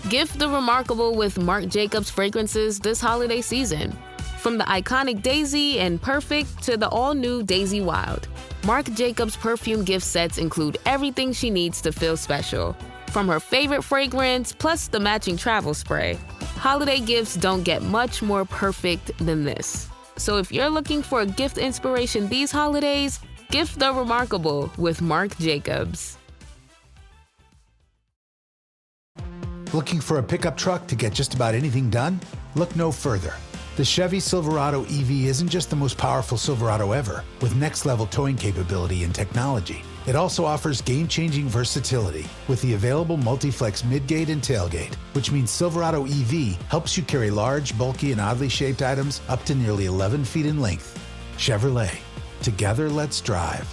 Gift the remarkable with Marc Jacobs fragrances this holiday season. From the iconic Daisy and Perfect to the all-new Daisy Wild, Marc Jacobs perfume gift sets include everything she needs to feel special. From her favorite fragrance, plus the matching travel spray, holiday gifts don't get much more perfect than this. So if you're looking for a gift inspiration these holidays, gift the remarkable with Marc Jacobs. Looking for a pickup truck to get just about anything done? Look no further. The Chevy Silverado EV isn't just the most powerful Silverado ever, with next-level towing capability and technology. It also offers game-changing versatility with the available multi-flex midgate and tailgate, which means Silverado EV helps you carry large, bulky, and oddly shaped items up to nearly 11 feet in length. Chevrolet. Together, let's drive.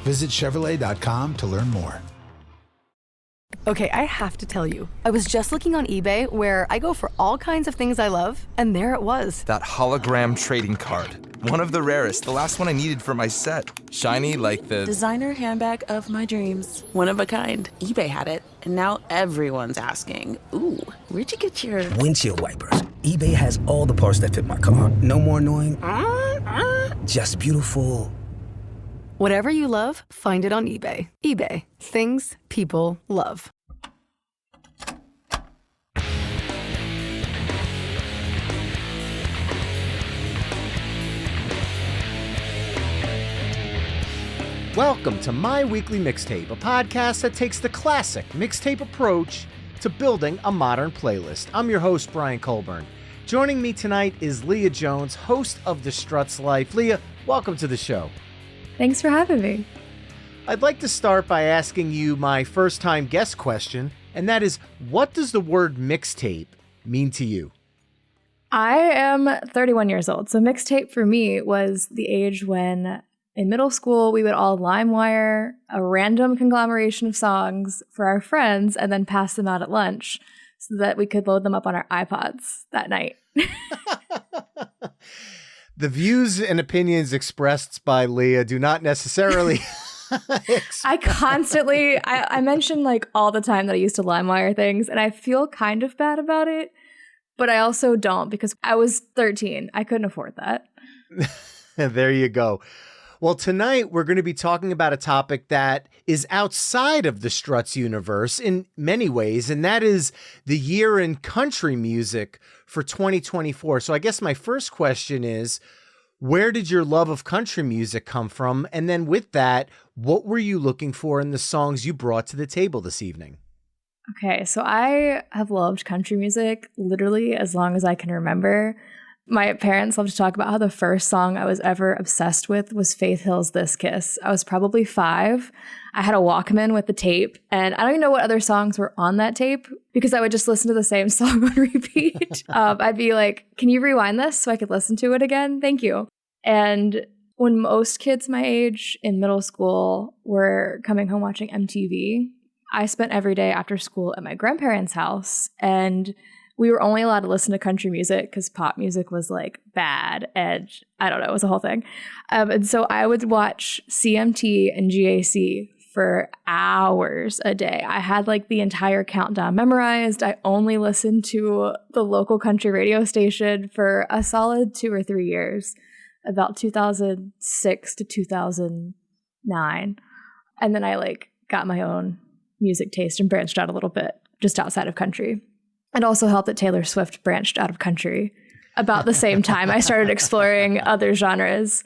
Visit Chevrolet.com to learn more. Okay, I have to tell you, I was just looking on eBay where I go for all kinds of things I love, and there it was. That hologram trading card. One of the rarest, the last one I needed for my set. Shiny like the designer handbag of my dreams. One of a kind. eBay had it, and now everyone's asking, ooh, where'd you get your windshield wipers? eBay has all the parts that fit my car. No more annoying, just beautiful. Whatever you love, find it on eBay. eBay. Things people love. Welcome to My Weekly Mixtape, a podcast that takes the classic mixtape approach to building a modern playlist. I'm your host, Brian Colburn. Joining me tonight is Leah Jones, host of the Struts Life. Leah, welcome to the show. Thanks for having me. I'd like to start by asking you my first-time guest question, and that is, what does the word mixtape mean to you? I am 31 years old, so mixtape for me was the age when in middle school we would all LimeWire a random conglomeration of songs for our friends and then pass them out at lunch so that we could load them up on our iPods that night. The views and opinions expressed by Leah do not necessarily... I mention like all the time that I used to LimeWire things, and I feel kind of bad about it, but I also don't because I was 13. I couldn't afford that. There you go. Well, tonight we're going to be talking about a topic that is outside of the Struts universe in many ways, and that is the year in country music for 2024. So I guess my first question is, where did your love of country music come from? And then with that, what were you looking for in the songs you brought to the table this evening? Okay, so I have loved country music literally as long as I can remember. My parents love to talk about how the first song I was ever obsessed with was Faith Hill's This Kiss. I was probably 5. I had a Walkman with the tape, and I don't even know what other songs were on that tape because I would just listen to the same song on repeat. I'd be like, can you rewind this so I could listen to it again? Thank you. And when most kids my age in middle school were coming home watching MTV, I spent every day after school at my grandparents' house, and we were only allowed to listen to country music because pop music was like bad, and I don't know, it was a whole thing. And so I would watch CMT and GAC for hours a day. I had like the entire countdown memorized. I only listened to the local country radio station for a solid 2 or 3 years, about 2006 to 2009. And then I like got my own music taste and branched out a little bit just outside of country. It also helped that Taylor Swift branched out of country about the same time I started exploring other genres.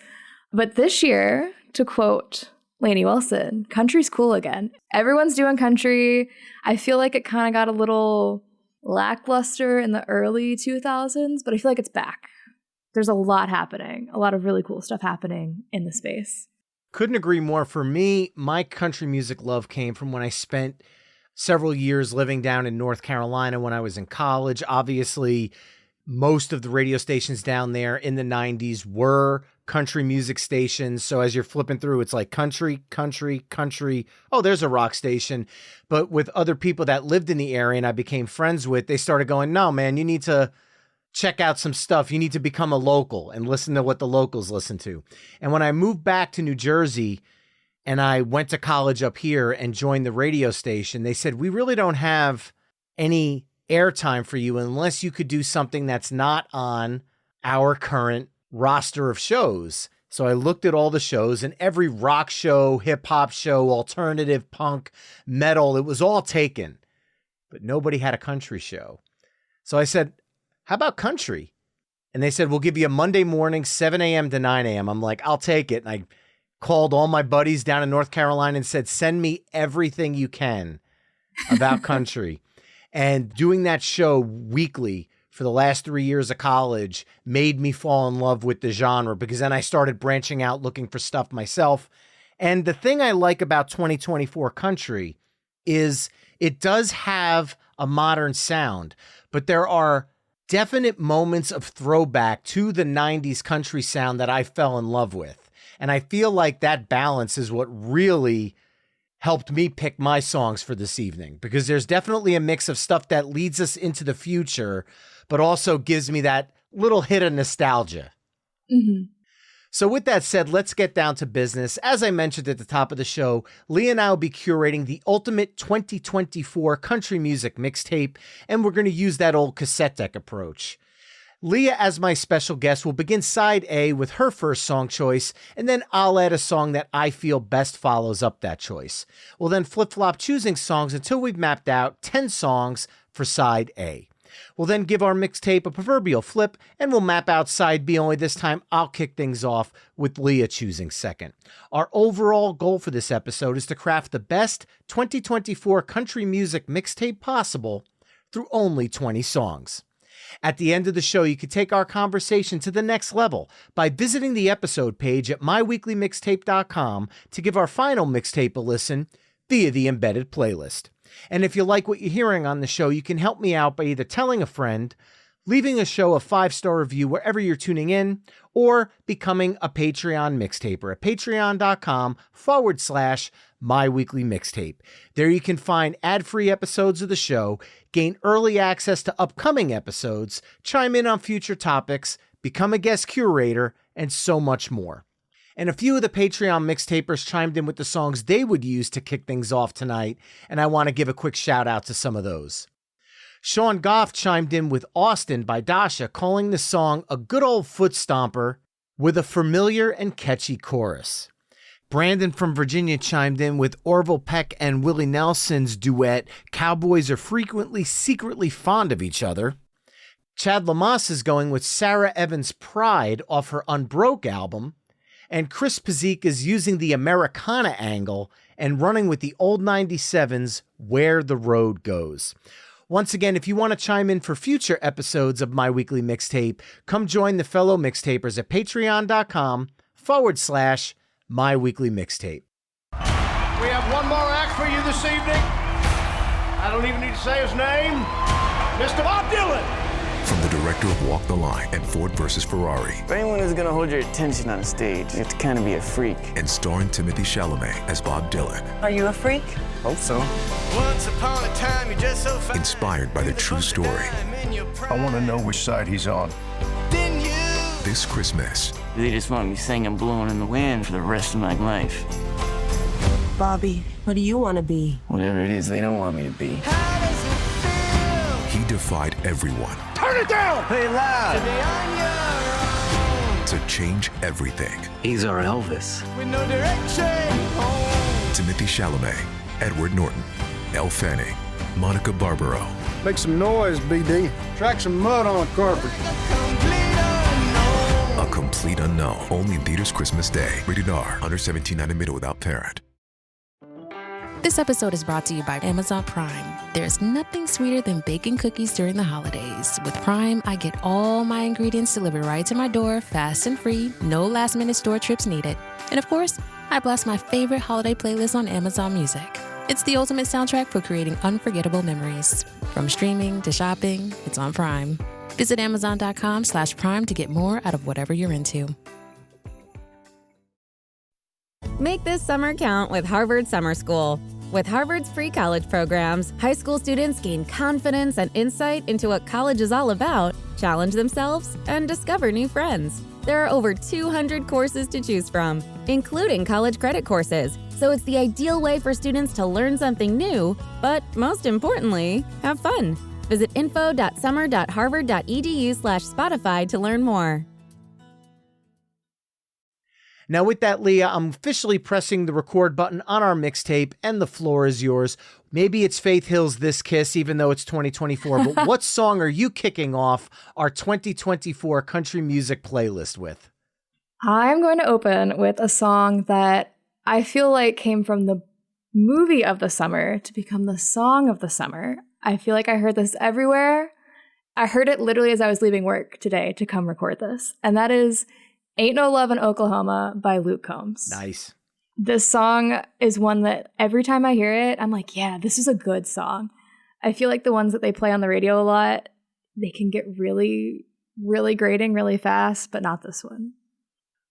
But this year, to quote Lainey Wilson, country's cool again. Everyone's doing country. I feel like it kind of got a little lackluster in the early 2000s, but I feel like it's back. There's a lot happening, a lot of really cool stuff happening in the space. Couldn't agree more. For me, my country music love came from when I spent several years living down in North Carolina when I was in college. Obviously, most of the radio stations down there in the 90s were country music stations. So as you're flipping through, it's like country, country, country. Oh, there's a rock station. But with other people that lived in the area and I became friends with, they started going, no, man, you need to check out some stuff. You need to become a local and listen to what the locals listen to. And when I moved back to New Jersey, and I went to college up here and joined the radio station, they said, we really don't have any airtime for you unless you could do something that's not on our current roster of shows. So I looked at all the shows, and every rock show, hip hop show, alternative, punk, metal, it was all taken, but nobody had a country show. So I said, how about country? And they said, we'll give you a Monday morning, 7 a.m. to 9 a.m. I'm like, I'll take it. And I called all my buddies down in North Carolina and said, send me everything you can about country. And doing that show weekly for the last 3 years of college made me fall in love with the genre, because then I started branching out looking for stuff myself. And the thing I like about 2024 country is it does have a modern sound, but there are definite moments of throwback to the 90s country sound that I fell in love with. And I feel like that balance is what really helped me pick my songs for this evening, because there's definitely a mix of stuff that leads us into the future, but also gives me that little hit of nostalgia. Mm-hmm. So with that said, let's get down to business. As I mentioned at the top of the show, Leah and I will be curating the ultimate 2024 country music mixtape, and we're going to use that old cassette deck approach. Leah, as my special guest, will begin side A with her first song choice, and then I'll add a song that I feel best follows up that choice. We'll then flip-flop choosing songs until we've mapped out 10 songs for side A. We'll then give our mixtape a proverbial flip, and we'll map out side B, only this time I'll kick things off with Leah choosing second. Our overall goal for this episode is to craft the best 2024 country music mixtape possible through only 20 songs. At the end of the show, you can take our conversation to the next level by visiting the episode page at myweeklymixtape.com to give our final mixtape a listen via the embedded playlist. And if you like what you're hearing on the show, you can help me out by either telling a friend, leaving a show a 5-star review wherever you're tuning in, or becoming a Patreon mixtaper at patreon.com/myweeklymixtape. There you can find ad-free episodes of the show, gain early access to upcoming episodes, chime in on future topics, become a guest curator, and so much more. And a few of the Patreon mixtapers chimed in with the songs they would use to kick things off tonight, and I want to give a quick shout out to some of those. Sean Goff chimed in with Austin by Dasha, calling the song a good old foot stomper with a familiar and catchy chorus. Brandon from Virginia chimed in with Orville Peck and Willie Nelson's duet, Cowboys Are Frequently Secretly Fond of Each Other. Chad Lamas is going with Sarah Evans' Pride off her Unbroke album. And Chris Pazik is using the Americana angle and running with the old 97's Where the Road Goes. Once again, if you want to chime in for future episodes of My Weekly Mixtape, come join the fellow mixtapers at patreon.com/myweeklymixtape. We have one more act for you this evening. I don't even need to say his name. Mr. Bob Dylan. From the director of Walk the Line and Ford vs. Ferrari. If anyone is going to hold your attention on a stage, you have to kind of be a freak. And starring Timothée Chalamet as Bob Dylan. Are you a freak? Hope so. Once upon a time, you're just so fine. Inspired by the true story. I want to know which side he's on. This Christmas. They just want me singing Blowing in the Wind for the rest of my life. Bobby, what do you want to be? Whatever it is they don't want me to be. He defied everyone. Turn it down! Play loud! To change everything. He's our Elvis. With no direction. Timothée Chalamet, Edward Norton, Elle Fanning, Monica Barbaro. Make some noise, BD. Track some mud on the carpet. A Complete Unknown. Only in theaters Christmas Day. Rated R. Under 17 and admitted without parent. This episode is brought to you by Amazon Prime. There's nothing sweeter than baking cookies during the holidays. With Prime, I get all my ingredients delivered right to my door, fast and free, no last-minute store trips needed. And of course, I blast my favorite holiday playlist on Amazon Music. It's the ultimate soundtrack for creating unforgettable memories. From streaming to shopping, it's on Prime. Visit Amazon.com/Prime to get more out of whatever you're into. Make this summer count with Harvard Summer School. With Harvard's free college programs, high school students gain confidence and insight into what college is all about, challenge themselves, and discover new friends. There are over 200 courses to choose from, including college credit courses, so it's the ideal way for students to learn something new, but most importantly, have fun. Visit info.summer.harvard.edu/Spotify to learn more. Now with that, Leah, I'm officially pressing the record button on our mixtape and the floor is yours. Maybe it's Faith Hill's This Kiss, even though it's 2024, but what song are you kicking off our 2024 country music playlist with? I'm going to open with a song that I feel like came from the movie of the summer to become the song of the summer. I feel like I heard this everywhere. I heard it literally as I was leaving work today to come record this. And that is Ain't No Love in Oklahoma by Luke Combs. Nice. This song is one that every time I hear it, I'm like, yeah, this is a good song. I feel like the ones that they play on the radio a lot, they can get really, really grating really fast, but not this one.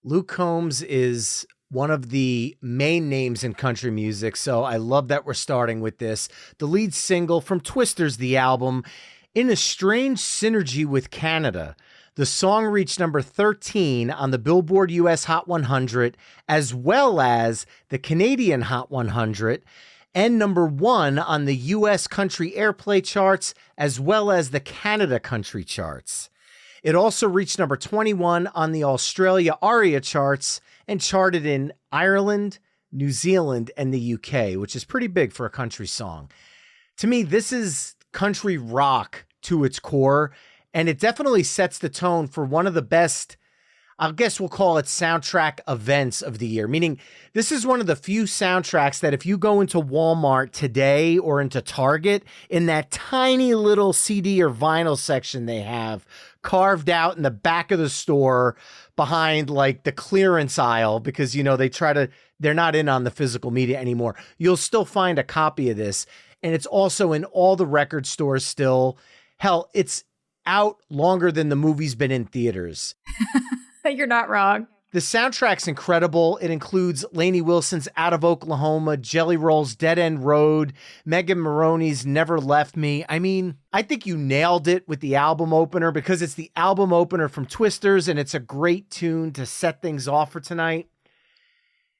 Luke Combs is one of the main names in country music, so I love that we're starting with this. The lead single from Twisters, the album, in a strange synergy with Canada. The song reached number 13 on the Billboard US Hot 100, as well as the Canadian Hot 100, and number 1 on the US Country Airplay charts, as well as the Canada Country charts. It also reached number 21 on the Australia ARIA charts and charted in Ireland, New Zealand, and the UK, which is pretty big for a country song. To me, this is country rock to its core, and it definitely sets the tone for one of the best, I guess we'll call it soundtrack events of the year. Meaning, this is one of the few soundtracks that if you go into Walmart today or into Target, in that tiny little CD or vinyl section they have carved out in the back of the store behind like the clearance aisle, because, you know, they're not in on the physical media anymore. You'll still find a copy of this. And it's also in all the record stores still. Hell, it's out longer than the movie's been in theaters. You're not wrong. The soundtrack's incredible. It includes Lainey Wilson's Out of Oklahoma, Jelly Roll's Dead End Road, Megan Maroney's Never Left Me. I mean, I think you nailed it with the album opener, because it's the album opener from Twisters, and it's a great tune to set things off for tonight.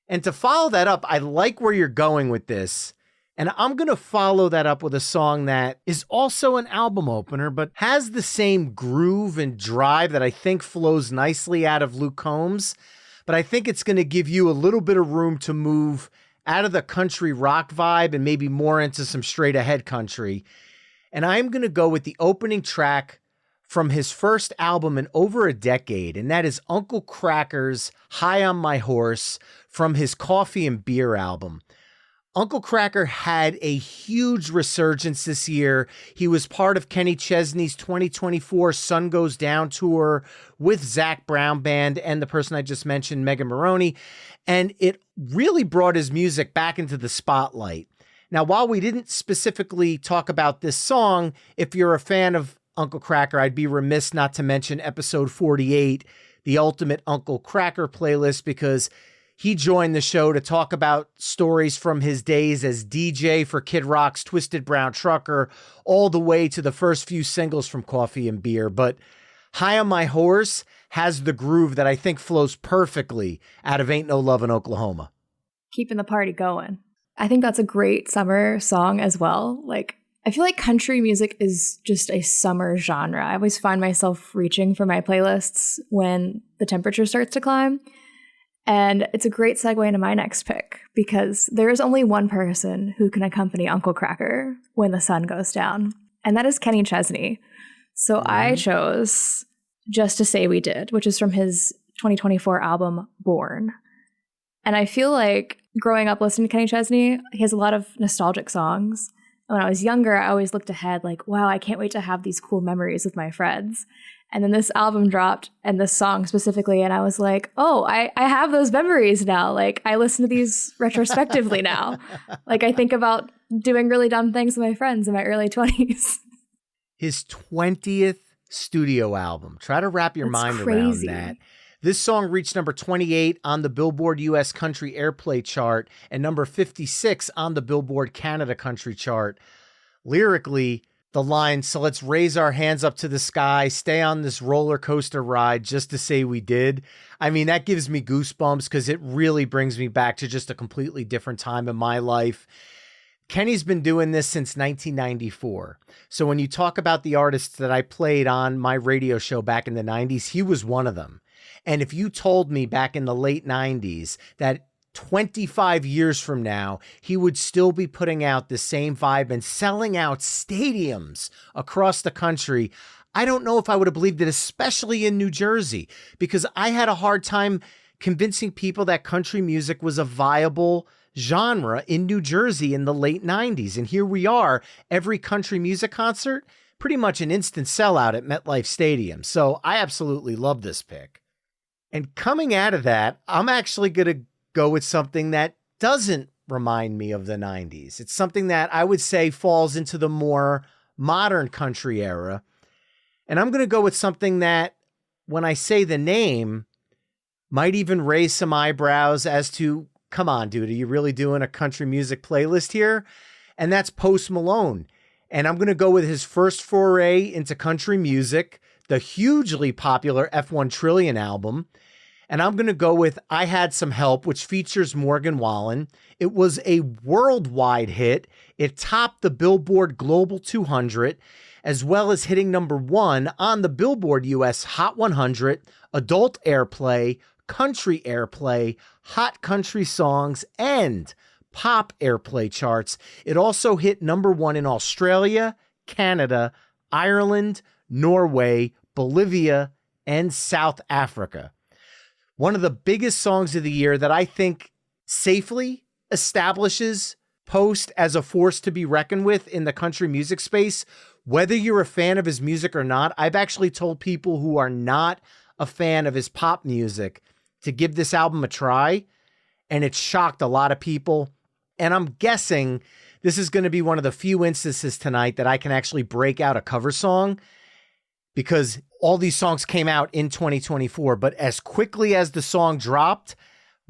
And to follow that up, I like where you're going with this. And I'm going to follow that up with a song that is also an album opener, but has the same groove and drive that I think flows nicely out of Luke Combs. But I think it's going to give you a little bit of room to move out of the country rock vibe and maybe more into some straight ahead country. And I'm going to go with the opening track from his first album in over a decade, and that is Uncle Kracker's High on My Horse from his Coffee and Beer album. Uncle Kracker had a huge resurgence this year. He was part of Kenny Chesney's 2024 Sun Goes Down tour with Zac Brown Band and the person I just mentioned, Megan Maroney, and it really brought his music back into the spotlight. Now, while we didn't specifically talk about this song, if you're a fan of Uncle Kracker, I'd be remiss not to mention episode 48, the Ultimate Uncle Kracker playlist, because he joined the show to talk about stories from his days as DJ for Kid Rock's Twisted Brown Trucker, all the way to the first few singles from Coffee and Beer. But High on My Horse has the groove that I think flows perfectly out of Ain't No Love in Oklahoma. Keeping the party going. I think that's a great summer song as well. Like, I feel like country music is just a summer genre. I always find myself reaching for my playlists when the temperature starts to climb. And it's a great segue into my next pick, because there is only one person who can accompany Uncle Kracker when the sun goes down, and that is Kenny Chesney. So I chose Just to Say We Did, which is from his 2024 album Born. And I feel like growing up listening to Kenny Chesney, he has a lot of nostalgic songs. When I was younger, I always looked ahead like, wow, I can't wait to have these cool memories with my friends. And then this album dropped, and this song specifically, and I was like, oh, I have those memories now. Like, I listen to these retrospectively now. Like, I think about doing really dumb things with my friends in my early 20s. His 20th studio album. Try to wrap your mind around that. This song reached number 28 on the Billboard US Country Airplay chart and number 56 on the Billboard Canada Country chart. Lyrically, the line, so let's raise our hands up to the sky, stay on this roller coaster ride just to say we did. I mean, that gives me goosebumps because it really brings me back to just a completely different time in my life. Kenny's been doing this since 1994. So when you talk about the artists that I played on my radio show back in the 90s, he was one of them. And if you told me back in the late 90s that 25 years from now, he would still be putting out the same vibe and selling out stadiums across the country, I don't know if I would have believed it, especially in New Jersey, because I had a hard time convincing people that country music was a viable genre in New Jersey in the late 90s. And here we are, every country music concert, pretty much an instant sellout at MetLife Stadium. So I absolutely love this pick. And coming out of that, I'm actually going to go with something that doesn't remind me of the 90s. It's something that I would say falls into the more modern country era. And I'm going to go with something that, when I say the name, might even raise some eyebrows as to, come on, dude, are you really doing a country music playlist here? And that's Post Malone. And I'm going to go with his first foray into country music, the hugely popular F1 Trillion album. And I'm going to go with I Had Some Help, which features Morgan Wallen. It was a worldwide hit. It topped the Billboard Global 200, as well as hitting #1 on the Billboard US Hot 100, Adult Airplay, Country Airplay, Hot Country Songs, and Pop Airplay charts. It also hit #1 in Australia, Canada, Ireland, Norway, Bolivia, and South Africa. One of the biggest songs of the year that I think safely establishes Post as a force to be reckoned with in the country music space. Whether you're a fan of his music or not, I've actually told people who are not a fan of his pop music to give this album a try, and it shocked a lot of people. And I'm guessing this is going to be one of the few instances tonight that I can actually break out a cover song, because all these songs came out in 2024, but as quickly as the song dropped,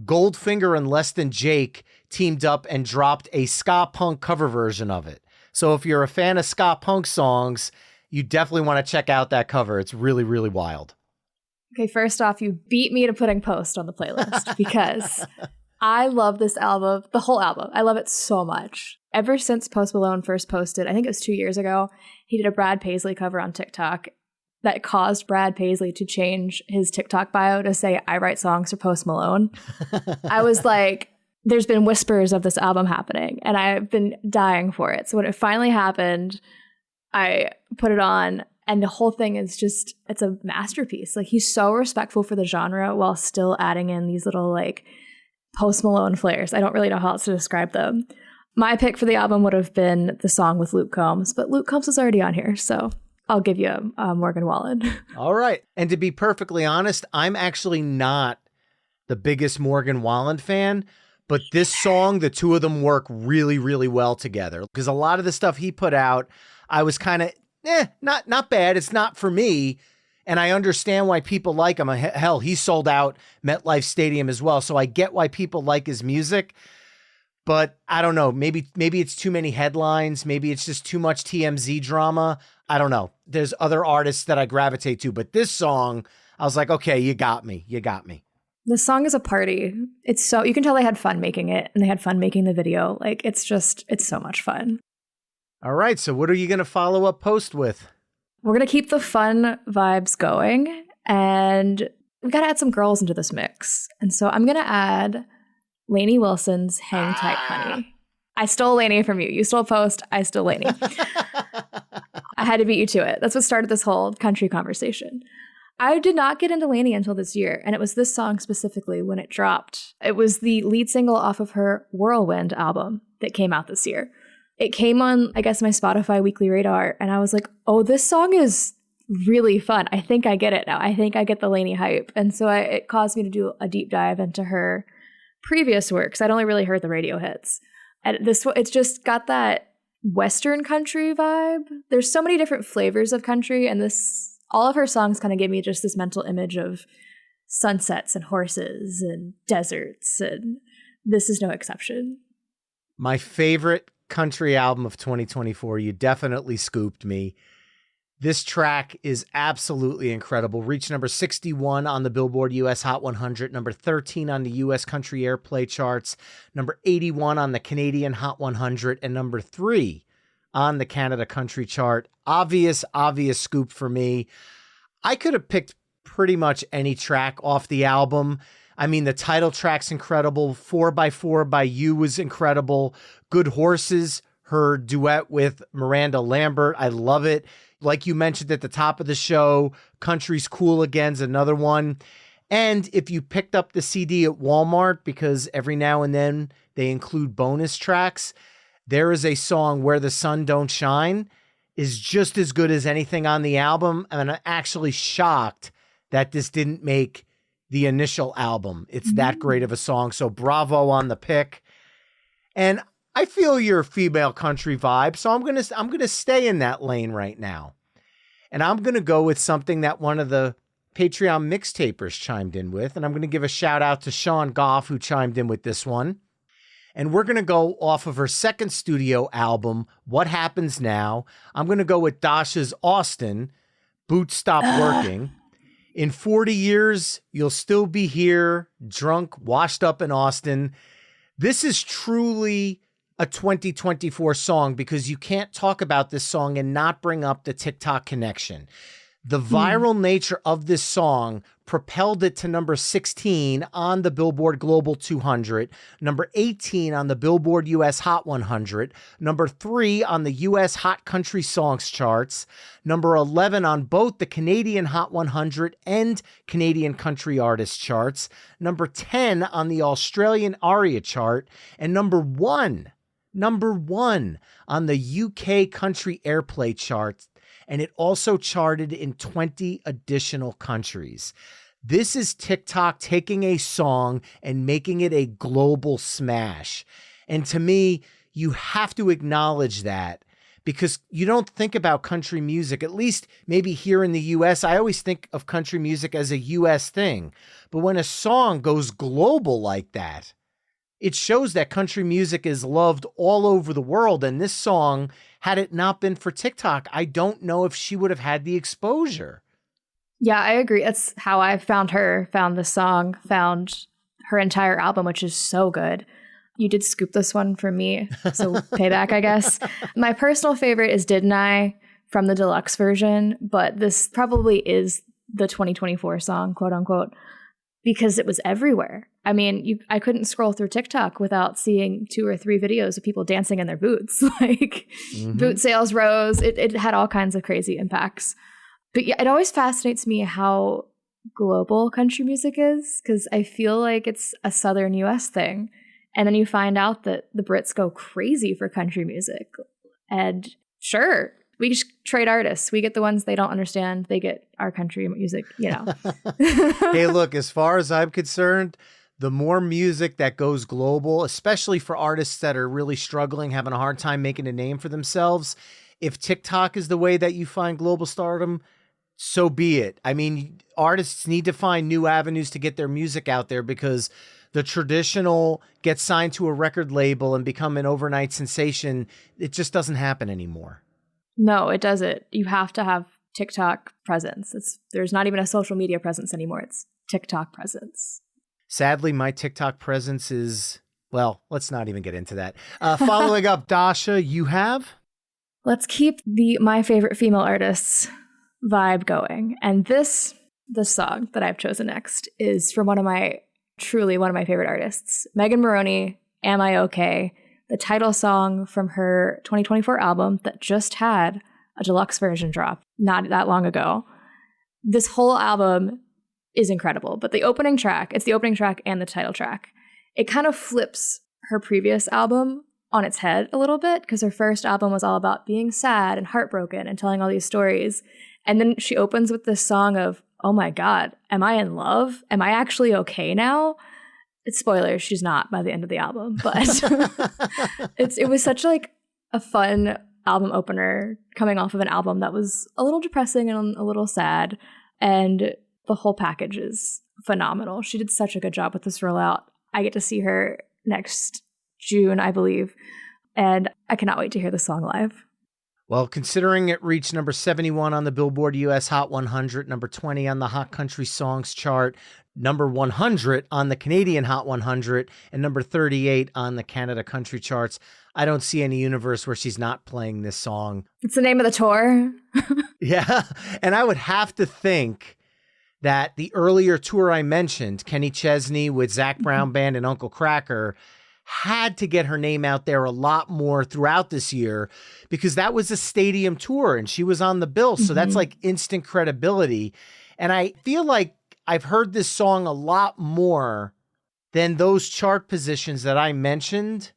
Goldfinger and Less Than Jake teamed up and dropped a ska punk cover version of it. So if you're a fan of ska punk songs, you definitely want to check out that cover. It's really, really wild. Okay, first off, you beat me to putting Post on the playlist because I love this album, the whole album. I love it so much. Ever since Post Malone first posted, I think it was 2 years ago, he did a Brad Paisley cover on TikTok that caused Brad Paisley to change his TikTok bio to say, I write songs for Post Malone. I was like, there's been whispers of this album happening, and I've been dying for it. So when it finally happened, I put it on, and the whole thing is just, it's a masterpiece. Like, he's so respectful for the genre while still adding in these little, like, Post Malone flares. I don't really know how else to describe them. My pick for the album would have been the song with Luke Combs, but Luke Combs is already on here, so I'll give you Morgan Wallen. All right. And to be perfectly honest, I'm actually not the biggest Morgan Wallen fan, but this song, the two of them work really, really well together, because a lot of the stuff he put out, I was kind of, not bad. It's not for me. And I understand why people like him. Hell, he sold out MetLife Stadium as well. So I get why people like his music. But I don't know, maybe it's too many headlines. Maybe it's just too much TMZ drama. I don't know. There's other artists that I gravitate to. But this song, I was like, okay, you got me. You got me. The song is a party. It's so, you can tell they had fun making it, and they had fun making the video. Like, it's so much fun. All right. So what are you going to follow up Post with? We're going to keep the fun vibes going, and we've got to add some girls into this mix. And so I'm going to add Lainey Wilson's Hang Tight Honey. I stole Lainey from you. You stole Post. I stole Lainey. I had to beat you to it. That's what started this whole country conversation. I did not get into Lainey until this year, and it was this song specifically when it dropped. It was the lead single off of her Whirlwind album that came out this year. It came on, I guess, my Spotify weekly radar, and I was like, oh, this song is really fun. I think I get it now. I think I get the Lainey hype. And so it caused me to do a deep dive into her previous works. I'd only really heard the radio hits. And it's just got that Western country vibe. There's so many different flavors of country, and all of her songs kind of give me just this mental image of sunsets and horses and deserts, and this is no exception. My favorite country album of 2024, you definitely scooped me. This track is absolutely incredible. Reached number 61 on the Billboard US Hot 100, number 13 on the US Country Airplay charts, number 81 on the Canadian Hot 100, and number 3 on the Canada Country chart. Obvious scoop for me. I could have picked pretty much any track off the album. I mean, the title track's incredible. 4x4 by You was incredible. Good Horses, her duet with Miranda Lambert. I love it. Like you mentioned at the top of the show, Country's Cool Again's another one. And if you picked up the CD at Walmart, because every now and then they include bonus tracks, there is a song, Where the Sun Don't Shine, is just as good as anything on the album. And I'm actually shocked that this didn't make the initial album. It's that great of a song. So bravo on the pick. And I feel your female country vibe, so I'm gonna stay in that lane right now. And I'm gonna go with something that one of the Patreon mixtapers chimed in with, and I'm gonna give a shout out to Sean Goff, who chimed in with this one. And we're gonna go off of her second studio album, What Happens Now. I'm gonna go with Dasha's Austin, Boots Stop Working. In 40 years, you'll still be here, drunk, washed up in Austin. This is truly a 2024 song, because you can't talk about this song and not bring up the TikTok connection. The viral nature of this song propelled it to number 16 on the Billboard Global 200, number 18 on the Billboard US Hot 100, number 3 on the US Hot Country Songs charts, number 11 on both the Canadian Hot 100 and Canadian Country Artist charts, number 10 on the Australian ARIA chart, and number one on the UK Country Airplay chart, and it also charted in 20 additional countries. This is TikTok taking a song and making it a global smash. And to me, you have to acknowledge that, because you don't think about country music, at least maybe here in the US. I always think of country music as a US thing. But when a song goes global like that, it shows that country music is loved all over the world. And this song, had it not been for TikTok, I don't know if she would have had the exposure. Yeah, I agree. That's how I found her, found the song, found her entire album, which is so good. You did scoop this one for me, so payback, I guess. My personal favorite is Didn't I, from the deluxe version, but this probably is the 2024 song, quote unquote, because it was everywhere. I mean, I couldn't scroll through TikTok without seeing 2 or 3 videos of people dancing in their boots. Boot sales rose. It had all kinds of crazy impacts. But yeah, it always fascinates me how global country music is, because I feel like it's a Southern US thing. And then you find out that the Brits go crazy for country music. And sure, we just trade artists. We get the ones they don't understand. They get our country music, you know. Hey, look, as far as I'm concerned, the more music that goes global, especially for artists that are really struggling, having a hard time making a name for themselves, if TikTok is the way that you find global stardom, so be it. I mean, artists need to find new avenues to get their music out there, because the traditional get signed to a record label and become an overnight sensation, it just doesn't happen anymore. No, it doesn't. You have to have TikTok presence. There's not even a social media presence anymore. It's TikTok presence. Sadly, my TikTok presence is, well, let's not even get into that. Following up, Dasha, you have? Let's keep the my favorite female artists vibe going. And the song that I've chosen next is from truly one of my favorite artists, Megan Moroney, Am I Okay? The title song from her 2024 album that just had a deluxe version drop not that long ago. This whole album is incredible, but it's the opening track and the title track. It kind of flips her previous album on its head a little bit, because her first album was all about being sad and heartbroken and telling all these stories. And then she opens with this song of, oh my God, am I in love? Am I actually okay now? It's spoilers, she's not by the end of the album, but it was such like a fun album opener coming off of an album that was a little depressing and a little sad. And the whole package is phenomenal. She did such a good job with this rollout. I get to see her next June, I believe, and I cannot wait to hear the song live. Well, considering it reached number 71 on the Billboard US Hot 100, number 20 on the Hot Country Songs chart, number 100 on the Canadian Hot 100, and number 38 on the Canada Country charts, I don't see any universe where she's not playing this song. It's the name of the tour. Yeah, and I would have to think that the earlier tour I mentioned, Kenny Chesney with Zac Brown Band and Uncle Kracker, had to get her name out there a lot more throughout this year because that was a stadium tour and she was on the bill. So that's like instant credibility. And I feel like I've heard this song a lot more than those chart positions that I mentioned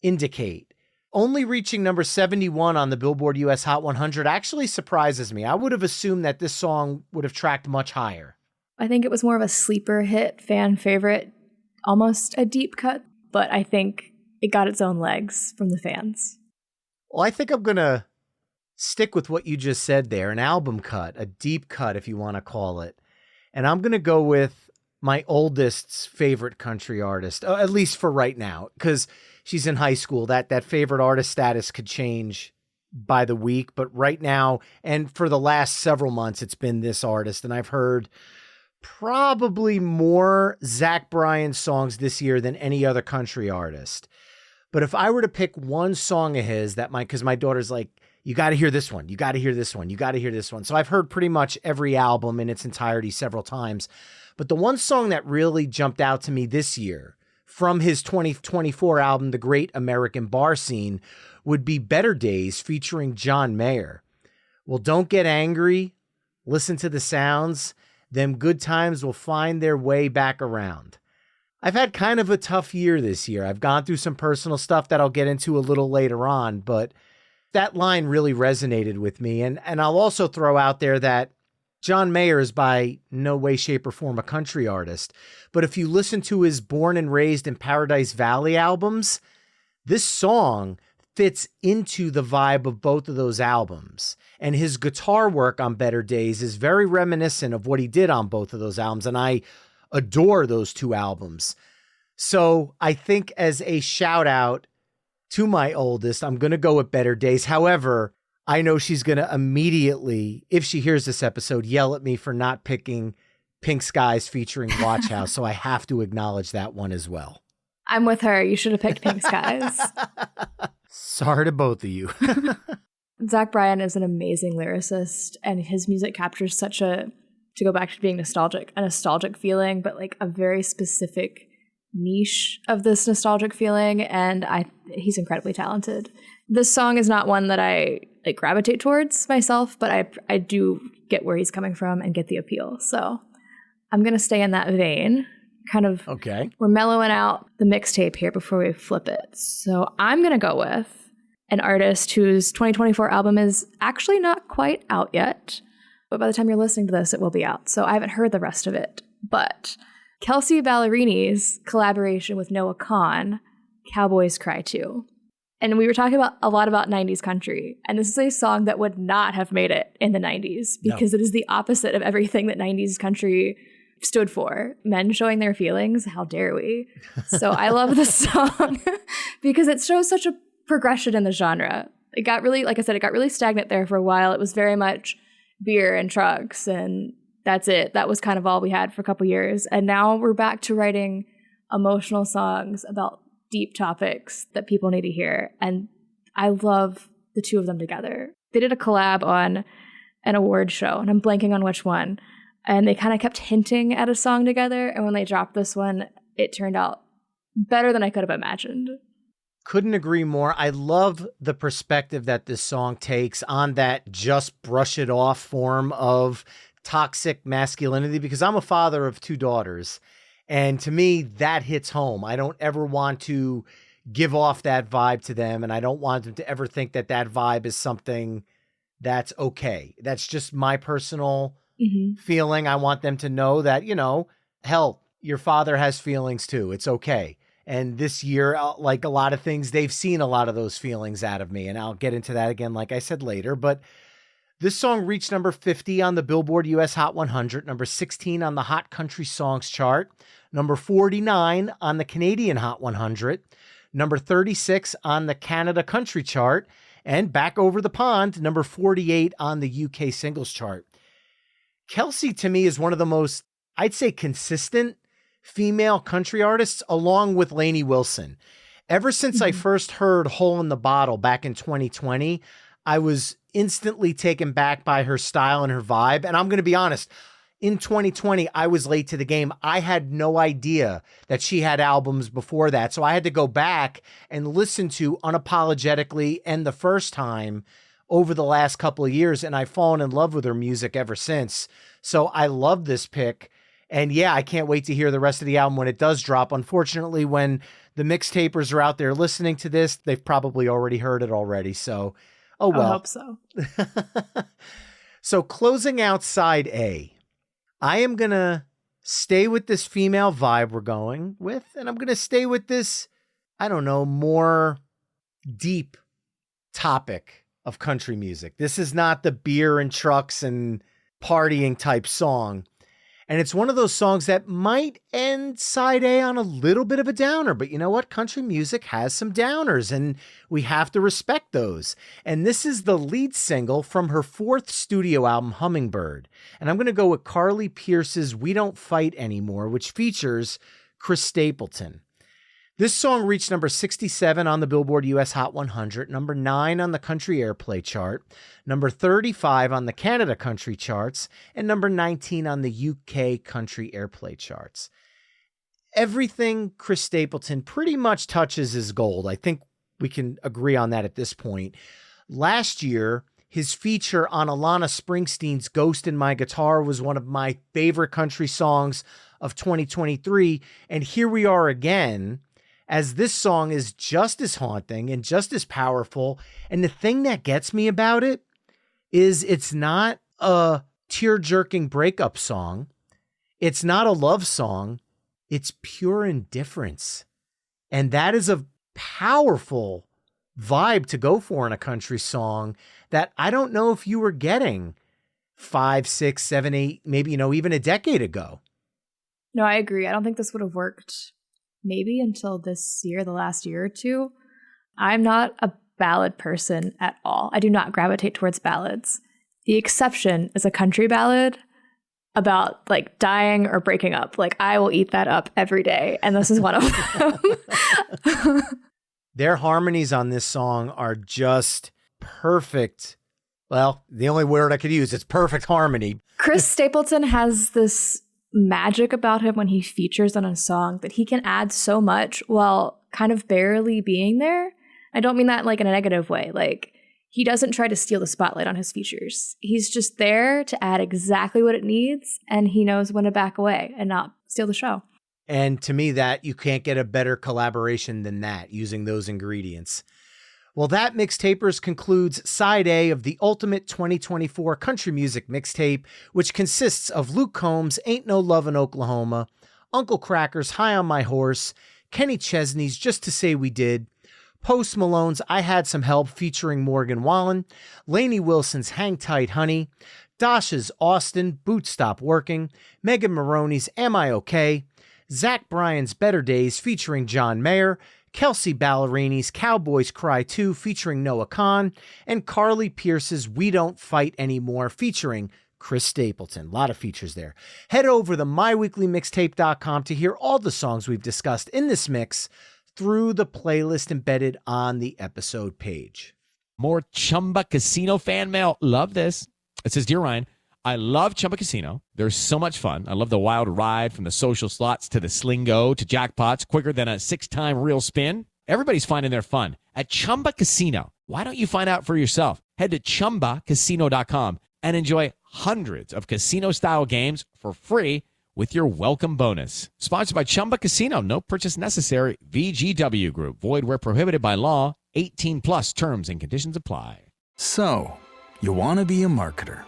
indicate. Only reaching number 71 on the Billboard US Hot 100 actually surprises me. I would have assumed that this song would have tracked much higher. I think it was more of a sleeper hit, fan favorite, almost a deep cut. But I think it got its own legs from the fans. Well, I think I'm going to stick with what you just said there, an album cut, a deep cut, if you want to call it. And I'm going to go with my oldest's favorite country artist, at least for right now, because she's in high school. That favorite artist status could change by the week. But right now, and for the last several months, it's been this artist. And I've heard probably more Zach Bryan songs this year than any other country artist. But if I were to pick one song of his because my daughter's like, you got to hear this one. You got to hear this one. You got to hear this one. So I've heard pretty much every album in its entirety several times. But the one song that really jumped out to me this year from his 2024 album, The Great American Bar Scene, would be Better Days featuring John Mayer. Well, don't get angry. Listen to the sounds. Them good times will find their way back around. I've had kind of a tough year this year. I've gone through some personal stuff that I'll get into a little later on, but that line really resonated with me. And I'll also throw out there that John Mayer is by no way, shape, or form a country artist. But if you listen to his Born and Raised in Paradise Valley albums, this song fits into the vibe of both of those albums. And his guitar work on Better Days is very reminiscent of what he did on both of those albums. And I adore those two albums. So I think as a shout out to my oldest, I'm going to go with Better Days. However, I know she's going to immediately, if she hears this episode, yell at me for not picking Pink Skies featuring Watch House. So I have to acknowledge that one as well. I'm with her. You should have picked Pink Skies. Sorry to both of you. Zach Bryan is an amazing lyricist, and his music captures such to go back to being nostalgic, a nostalgic feeling, but like a very specific niche of this nostalgic feeling. And he's incredibly talented. This song is not one that I like gravitate towards myself, but I do get where he's coming from and get the appeal. So I'm going to stay in that vein. Kind of, okay. We're mellowing out the mixtape here before we flip it. So I'm going to go with an artist whose 2024 album is actually not quite out yet, but by the time you're listening to this, it will be out. So I haven't heard the rest of it. But Kelsea Ballerini's collaboration with Noah Kahan, Cowboys Cry Too. And we were talking a lot about 90s country, and this is a song that would not have made it in the 90s because it is the opposite of everything that 90s country stood for. Men showing their feelings, how dare we? So I love this song because it shows such a progression in the genre. It got really, like I said, it got really stagnant there for a while. It was very much beer and trucks, and that's it. That was kind of all we had for a couple years. And now we're back to writing emotional songs about deep topics that people need to hear. And I love the two of them together. They did a collab on an award show, and I'm blanking on which one. And they kind of kept hinting at a song together. And when they dropped this one, it turned out better than I could have imagined. Couldn't agree more. I love the perspective that this song takes on that just brush it off form of toxic masculinity, because I'm a father of two daughters. And to me, that hits home. I don't ever want to give off that vibe to them. And I don't want them to ever think that that vibe is something that's okay. That's just my personal feeling. I want them to know that, hell, your father has feelings too. It's okay. And this year, like a lot of things, they've seen a lot of those feelings out of me. And I'll get into that again, like I said, later. But this song reached number 50 on the Billboard US Hot 100, number 16 on the Hot Country Songs chart, number 49 on the Canadian Hot 100, number 36 on the Canada Country chart, and back over the pond, number 48 on the UK singles chart. Kelsey, to me, is one of the most, I'd say, consistent female country artists, along with Lainey Wilson. Ever since I first heard Hole in the Bottle back in 2020, I was instantly taken back by her style and her vibe. And I'm going to be honest, in 2020, I was late to the game. I had no idea that she had albums before that. So I had to go back and listen to Unapologetically and The First Time over the last couple of years. And I've fallen in love with her music ever since. So I love this pick. And yeah, I can't wait to hear the rest of the album when it does drop. Unfortunately, when the mixtapers are out there listening to this, they've probably already heard it already. So, oh well. I hope so. So closing out side A, I am going to stay with this female vibe we're going with, and I'm going to stay with this, I don't know, more deep topic of country music. This is not the beer and trucks and partying type song. And it's one of those songs that might end side A on a little bit of a downer, but you know what? Country music has some downers and we have to respect those. And this is the lead single from her 4th studio album, Hummingbird. And I'm going to go with Carly Pearce's We Don't Fight Anymore, which features Chris Stapleton. This song reached number 67 on the Billboard US Hot 100, number 9 on the Country Airplay chart, number 35 on the Canada Country charts, and number 19 on the UK Country Airplay charts. Everything Chris Stapleton pretty much touches is gold. I think we can agree on that at this point. Last year, his feature on Alana Springsteen's Ghost in My Guitar was one of my favorite country songs of 2023, and here we are again, as this song is just as haunting and just as powerful. And the thing that gets me about it is it's not a tear-jerking breakup song. It's not a love song. It's pure indifference. And that is a powerful vibe to go for in a country song that I don't know if you were getting 5, 6, 7, 8, maybe, even a decade ago. No, I agree. I don't think this would have worked maybe until this year, the last year or two. I'm not a ballad person at all. I do not gravitate towards ballads. The exception is a country ballad about like dying or breaking up. Like I will eat that up every day. And this is one of them. Their harmonies on this song are just perfect. Well, the only word I could use, it's perfect harmony. Chris Stapleton has this magic about him when he features on a song that he can add so much while kind of barely being there. I don't mean that like in a negative way. Like he doesn't try to steal the spotlight on his features. He's just there to add exactly what it needs, and he knows when to back away and not steal the show. And to me, that you can't get a better collaboration than that, using those ingredients. Well, that Mixtapers concludes side A of the Ultimate 2024 Country Music Mixtape, which consists of Luke Combs' Ain't No Love in Oklahoma, Uncle Cracker's High on My Horse, Kenny Chesney's Just to Say We Did, Post Malone's I Had Some Help featuring Morgan Wallen, Lainey Wilson's Hang Tight Honey, Dasha's Austin, Boots Stop Working, Megan Maroney's Am I Okay, Zach Bryan's Better Days featuring John Mayer, Kelsey Ballerini's Cowboys Cry 2 featuring Noah Kahn, and Carly Pearce's We Don't Fight Anymore featuring Chris Stapleton. A lot of features there. Head over to myweeklymixtape.com to hear all the songs we've discussed in this mix through the playlist embedded on the episode page. More Chumba Casino fan mail. Love this. It says, Dear Ryan, I love Chumba Casino. They're so much fun. I love the wild ride from the social slots to the Slingo to jackpots quicker than a 6-time real spin. Everybody's finding their fun at Chumba Casino. Why don't you find out for yourself? Head to ChumbaCasino.com and enjoy hundreds of casino-style games for free with your welcome bonus. Sponsored by Chumba Casino. No purchase necessary. VGW Group. Void where prohibited by law. 18+ terms and conditions apply. So, you want to be a marketer.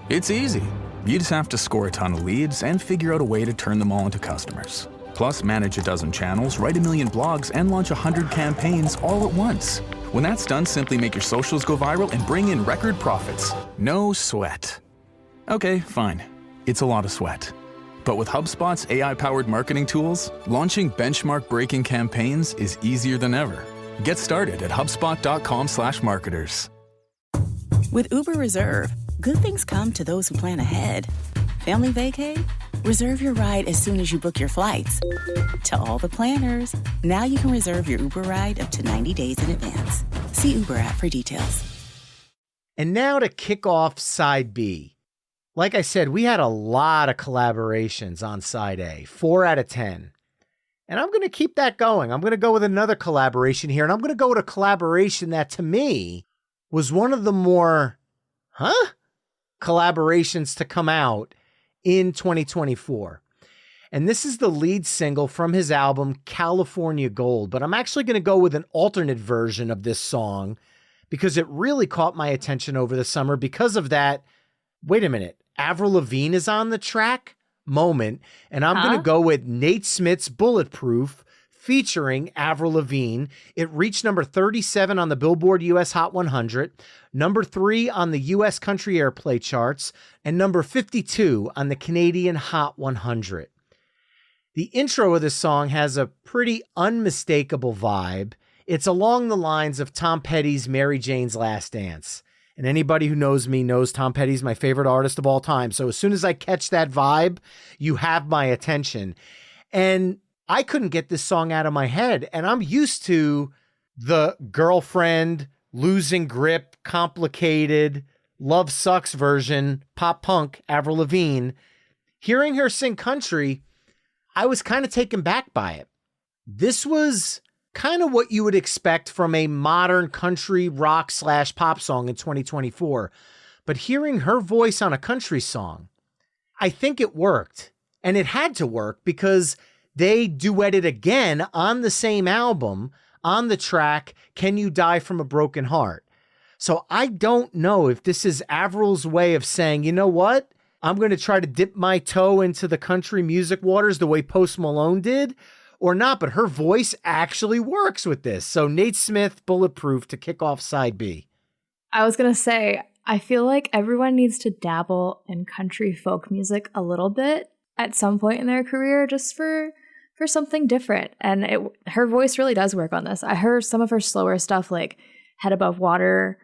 It's easy. You just have to score a ton of leads and figure out a way to turn them all into customers. Plus, manage a dozen channels, write 1 million blogs, and launch 100 campaigns all at once. When that's done, simply make your socials go viral and bring in record profits. No sweat. Okay, fine. It's a lot of sweat. But with HubSpot's AI-powered marketing tools, launching benchmark-breaking campaigns is easier than ever. Get started at HubSpot.com/marketers. With Uber Reserve, good things come to those who plan ahead. Family vacay? Reserve your ride as soon as you book your flights. To all the planners, now you can reserve your Uber ride up to 90 days in advance. See Uber app for details. And now to kick off Side B. Like I said, we had a lot of collaborations on Side A, 4 out of 10. And I'm going to keep that going. I'm going to go with another collaboration here, and I'm going to go with a collaboration that to me was one of the more, collaborations to come out in 2024. And this is the lead single from his album, California Gold. But I'm actually going to go with an alternate version of this song because it really caught my attention over the summer because of that. Wait a minute. Avril Lavigne is on the track moment. And I'm going to go with Nate Smith's Bulletproof featuring Avril Lavigne. It reached number 37 on the Billboard US Hot 100, number 3 on the US Country Airplay charts, and number 52 on the Canadian Hot 100. The intro of this song has a pretty unmistakable vibe. It's along the lines of Tom Petty's Mary Jane's Last Dance. And anybody who knows me knows Tom Petty's my favorite artist of all time. So as soon as I catch that vibe, you have my attention. And I couldn't get this song out of my head. And I'm used to the girlfriend, losing grip, complicated, love sucks version, pop punk, Avril Lavigne. Hearing her sing country, I was kind of taken back by it. This was kind of what you would expect from a modern country rock / pop song in 2024. But hearing her voice on a country song, I think it worked. And it had to work because they duetted again on the same album on the track, Can You Die From a Broken Heart? So I don't know if this is Avril's way of saying, you know what? I'm going to try to dip my toe into the country music waters the way Post Malone did or not, but her voice actually works with this. So Nate Smith, Bulletproof to kick off Side B. I was going to say, I feel like everyone needs to dabble in country folk music a little bit at some point in their career just for something different. And her voice really does work on this. I heard some of her slower stuff like Head Above Water.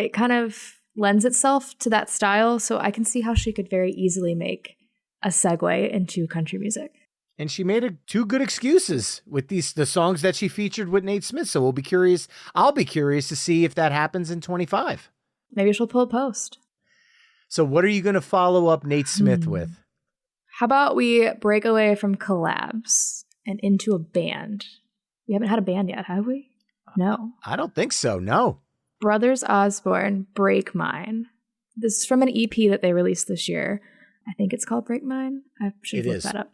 It kind of lends itself to that style. So I can see how she could very easily make a segue into country music. And she made 2 good excuses with the songs that she featured with Nate Smith. So we'll be curious. I'll be curious to see if that happens in 25. Maybe she'll pull a post. So what are you going to follow up Nate Smith with? How about we break away from collabs and into a band? We haven't had a band yet, have we? No. I don't think so, no. Brothers Osborne, Break Mine. This is from an EP that they released this year. I think it's called Break Mine. I should look that up.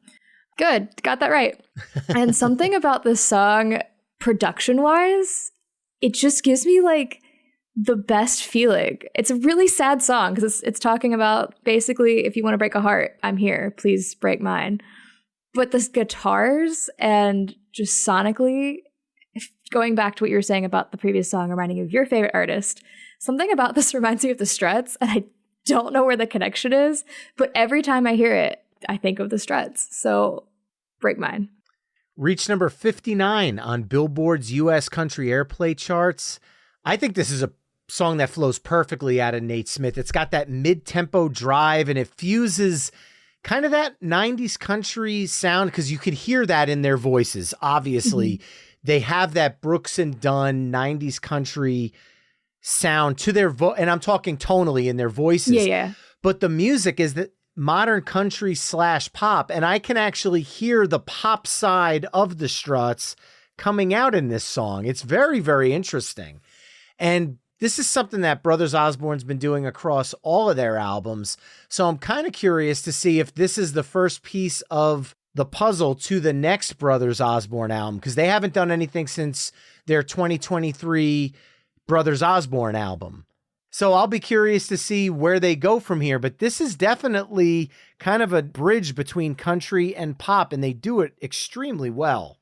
Good. Got that right. And something about this song, production-wise, it just gives me like the best feeling. It's a really sad song because it's talking about basically, if you want to break a heart, I'm here. Please break mine. But the guitars and just sonically, going back to what you were saying about the previous song, reminding you of your favorite artist, something about this reminds me of the Struts, and I don't know where the connection is, but every time I hear it, I think of the Struts. So Break Mine. Reached number 59 on Billboard's US Country Airplay charts. I think this is a song that flows perfectly out of Nate Smith. It's got that mid-tempo drive and it fuses kind of that 90s country sound because you could hear that in their voices. Obviously, they have that Brooks and Dunn 90s country sound to their voice. And I'm talking tonally in their voices. Yeah. But the music is that modern country / pop. And I can actually hear the pop side of the Struts coming out in this song. It's very, very interesting. And this is something that Brothers Osborne's been doing across all of their albums. So I'm kind of curious to see if this is the first piece of the puzzle to the next Brothers Osborne album, because they haven't done anything since their 2023 Brothers Osborne album. So I'll be curious to see where they go from here. But this is definitely kind of a bridge between country and pop, and they do it extremely well.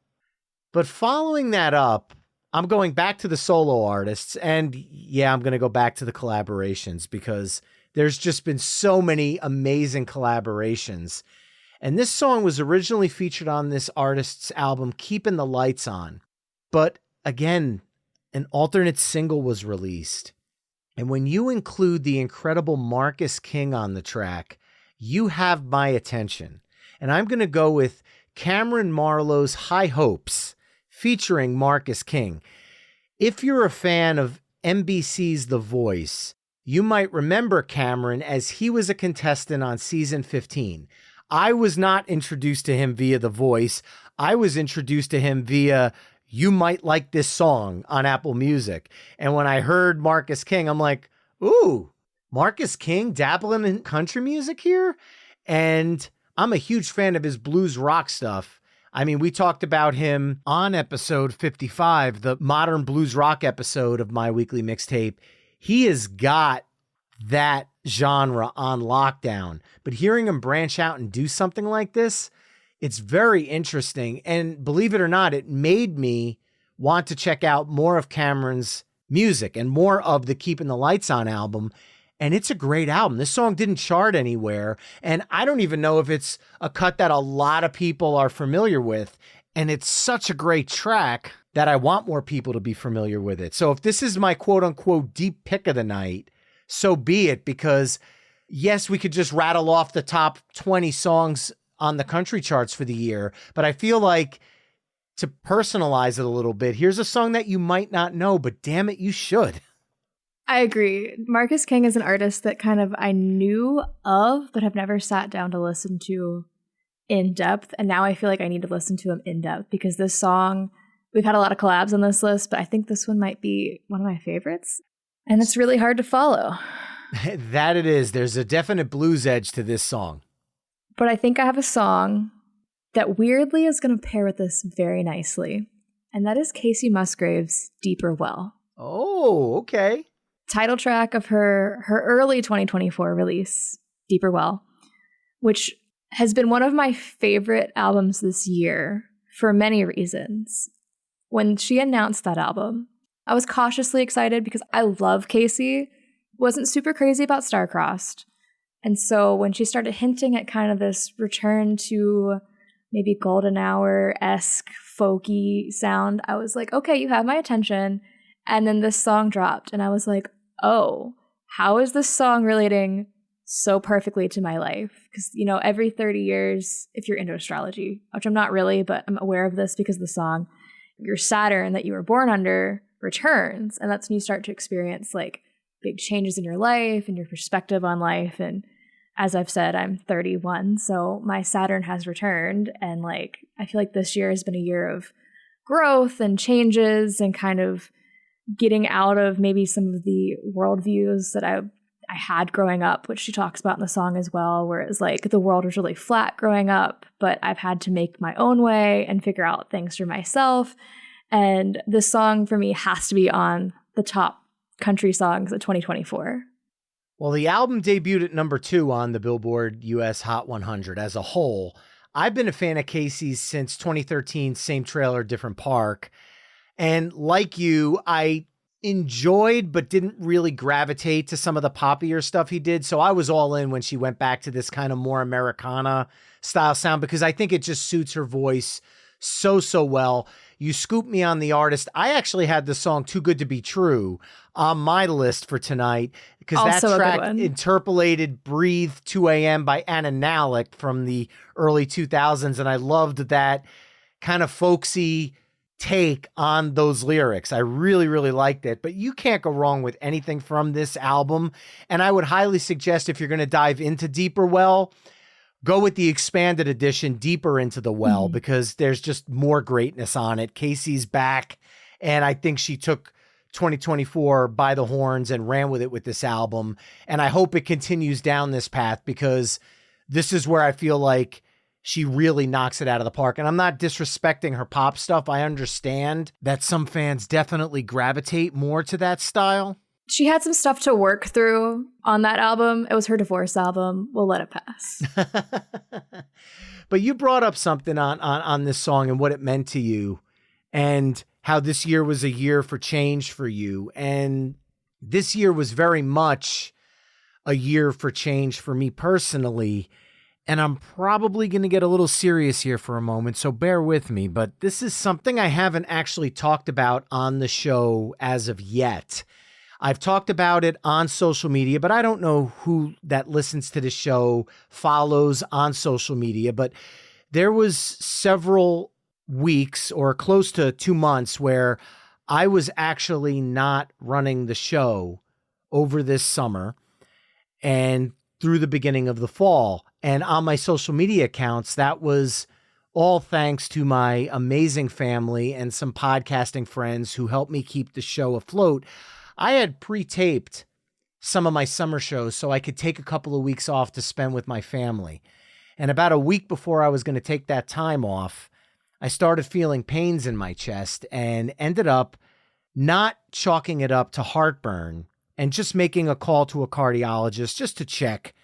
But following that up, I'm going back to the solo artists, and yeah, I'm going to go back to the collaborations because there's just been so many amazing collaborations. And this song was originally featured on this artist's album, Keeping the Lights On. But again, an alternate single was released. And when you include the incredible Marcus King on the track, you have my attention. And I'm going to go with Cameron Marlowe's High Hopes, featuring Marcus King. If you're a fan of NBC's The Voice, you might remember Cameron as he was a contestant on season 15. I was not introduced to him via The Voice. I was introduced to him via You Might Like This Song on Apple Music. And when I heard Marcus King, I'm like, ooh, Marcus King dabbling in country music here? And I'm a huge fan of his blues rock stuff. I mean, we talked about him on episode 55, the modern blues rock episode of my weekly mixtape. He has got that genre on lockdown, but hearing him branch out and do something like this, it's very interesting. And believe it or not, it made me want to check out more of Cameron's music and more of the Keeping the Lights On album. And it's a great album. This song didn't chart anywhere. And I don't even know if it's a cut that a lot of people are familiar with. And it's such a great track that I want more people to be familiar with it. So if this is my quote unquote deep pick of the night, so be it, because yes, we could just rattle off the top 20 songs on the country charts for the year, but I feel like to personalize it a little bit, here's a song that you might not know, but damn it, you should. I agree. Marcus King is an artist that kind of I knew of, but have never sat down to listen to in depth. And now I feel like I need to listen to him in depth because this song, we've had a lot of collabs on this list, but I think this one might be one of my favorites. And it's really hard to follow. That it is. There's a definite blues edge to this song. But I think I have a song that weirdly is going to pair with this very nicely. And that is Casey Musgrave's Deeper Well. Oh, okay. Title track of her early 2024 release, Deeper Well, which has been one of my favorite albums this year for many reasons. When she announced that album, I was cautiously excited because I love Casey, wasn't super crazy about Starcrossed. And so when she started hinting at kind of this return to maybe Golden Hour-esque folky sound, I was like, okay, you have my attention. And then this song dropped and I was like, oh, how is this song relating so perfectly to my life? Because, you know, every 30 years, if you're into astrology, which I'm not really, but I'm aware of this because of the song, your Saturn that you were born under returns. And that's when you start to experience like big changes in your life and your perspective on life. And as I've said, I'm 31, so my Saturn has returned. And like, I feel like this year has been a year of growth and changes and kind of getting out of maybe some of the worldviews that I had growing up, which she talks about in the song as well, where it's like the world was really flat growing up, but I've had to make my own way and figure out things for myself. And this song for me has to be on the top country songs of 2024. Well, the album debuted at number 2 on the Billboard US Hot 100 as a whole. I've been a fan of Casey's since 2013, Same Trailer, Different Park. And like you, I enjoyed but didn't really gravitate to some of the poppier stuff he did. So I was all in when she went back to this kind of more Americana style sound because I think it just suits her voice so well. You scooped me on the artist. I actually had the song Too Good to Be True on my list for tonight because that track interpolated Breathe 2 a.m. by Anna Nalick from the early 2000s. And I loved that kind of folksy take on those lyrics. I really liked it, but you can't go wrong with anything from this album. And I would highly suggest if you're going to dive into Deeper Well, go with the expanded edition, Deeper Into the Well, because there's just more greatness on it. Casey's back, and I think she took 2024 by the horns and ran with it with this album. And I hope it continues down this path because this is where I feel like she really knocks it out of the park. And I'm not disrespecting her pop stuff. I understand that some fans definitely gravitate more to that style. She had some stuff to work through on that album. It was her divorce album. We'll let it pass. But you brought up something on this song and what it meant to you and how this year was a year for change for you. And this year was very much a year for change for me personally. And I'm probably going to get a little serious here for a moment, so bear with me. But this is something I haven't actually talked about on the show as of yet. I've talked about it on social media, but I don't know who that listens to the show follows on social media. But there was several weeks or close to 2 months where I was actually not running the show over this summer and through the beginning of the fall. And on my social media accounts, that was all thanks to my amazing family and some podcasting friends who helped me keep the show afloat. I had pre-taped some of my summer shows so I could take a couple of weeks off to spend with my family. And about a week before I was going to take that time off, I started feeling pains in my chest and ended up not chalking it up to heartburn and just making a call to a cardiologist just to check,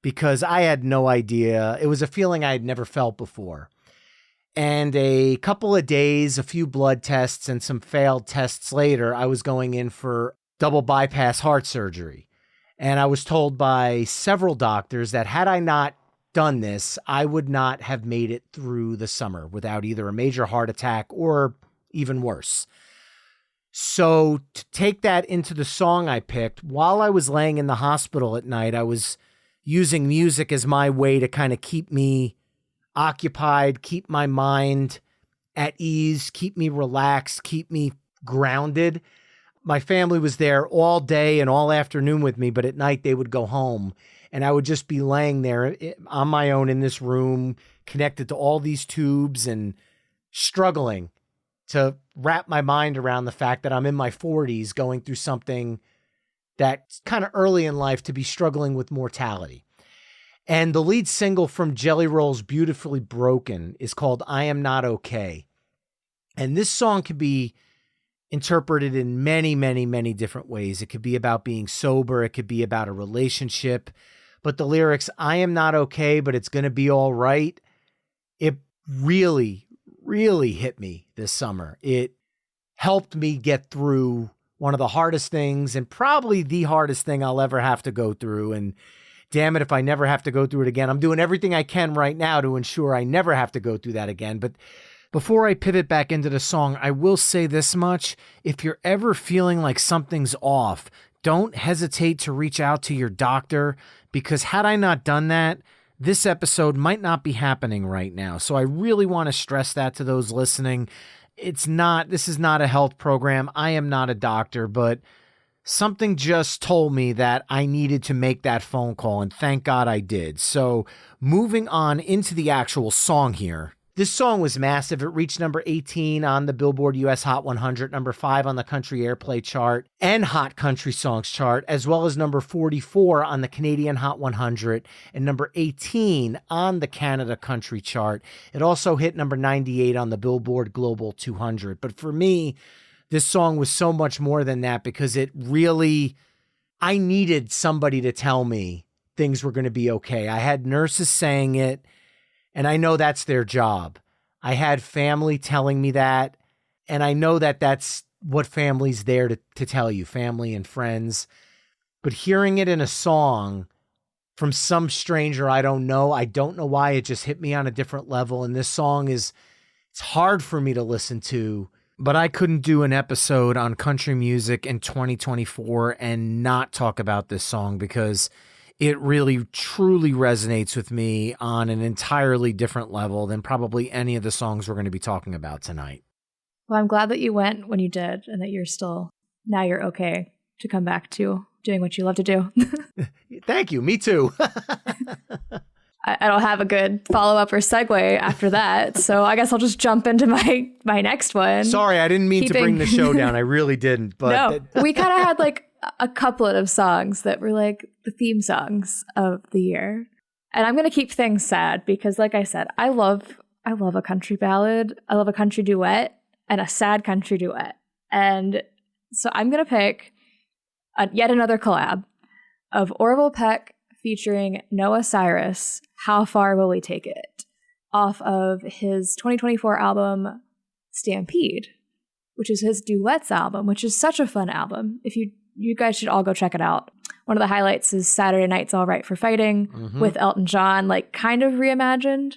because I had no idea. It was a feeling I had never felt before. And a couple of days, a few blood tests, and some failed tests later, I was going in for double bypass heart surgery. And I was told by several doctors that had I not done this, I would not have made it through the summer without either a major heart attack or even worse. So to take that into the song I picked, while I was laying in the hospital at night, I was using music as my way to kind of keep me occupied, keep my mind at ease, keep me relaxed, keep me grounded. My family was there all day and all afternoon with me, but at night they would go home and I would just be laying there on my own in this room, connected to all these tubes and struggling to wrap my mind around the fact that I'm in my 40s going through something that's kind of early in life to be struggling with mortality. And the lead single from Jelly Roll's Beautifully Broken is called I Am Not Okay. And this song can be interpreted in many, many, many different ways. It could be about being sober. It could be about a relationship. But the lyrics, I am not okay, but it's going to be all right, it really, really hit me this summer. It helped me get through one of the hardest things and probably the hardest thing I'll ever have to go through. And damn it, if I never have to go through it again. I'm doing everything I can right now to ensure I never have to go through that again. But before I pivot back into the song, I will say this much. If you're ever feeling like something's off, don't hesitate to reach out to your doctor, because had I not done that, this episode might not be happening right now. So I really want to stress that to those listening. This is not a health program. I am not a doctor, but something just told me that I needed to make that phone call, and thank God I did. So moving on into the actual song here. This song was massive. It reached number 18 on the Billboard US Hot 100, number 5 on the Country Airplay chart and Hot Country Songs chart, as well as number 44 on the Canadian Hot 100 and number 18 on the Canada Country chart. It also hit number 98 on the Billboard Global 200. But for me, this song was so much more than that, because I needed somebody to tell me things were going to be okay. I had nurses saying it, and I know that's their job. I had family telling me that, and I know that that's what family's there to tell you, family and friends. But hearing it in a song from some stranger I don't know why, it just hit me on a different level. And this song it's hard for me to listen to, but I couldn't do an episode on country music in 2024 and not talk about this song, because it really, truly resonates with me on an entirely different level than probably any of the songs we're going to be talking about tonight. Well, I'm glad that you went when you did, and that now you're okay to come back to doing what you love to do. Thank you. Me too. I don't have a good follow-up or segue after that, so I guess I'll just jump into my next one. Sorry, I didn't mean to bring the show down. I really didn't. But no, we kind of had like a couplet of songs that were like the theme songs of the year. And I'm going to keep things sad because, like I said, I love a country ballad. I love a country duet and a sad country duet. And so I'm going to pick yet another collab of Orville Peck featuring Noah Cyrus, How Far Will We Take It, off of his 2024 album Stampede, which is his duets album, which is such a fun album. If you guys should all go check it out. One of the highlights is Saturday Night's All Right for Fighting with Elton John, like kind of reimagined.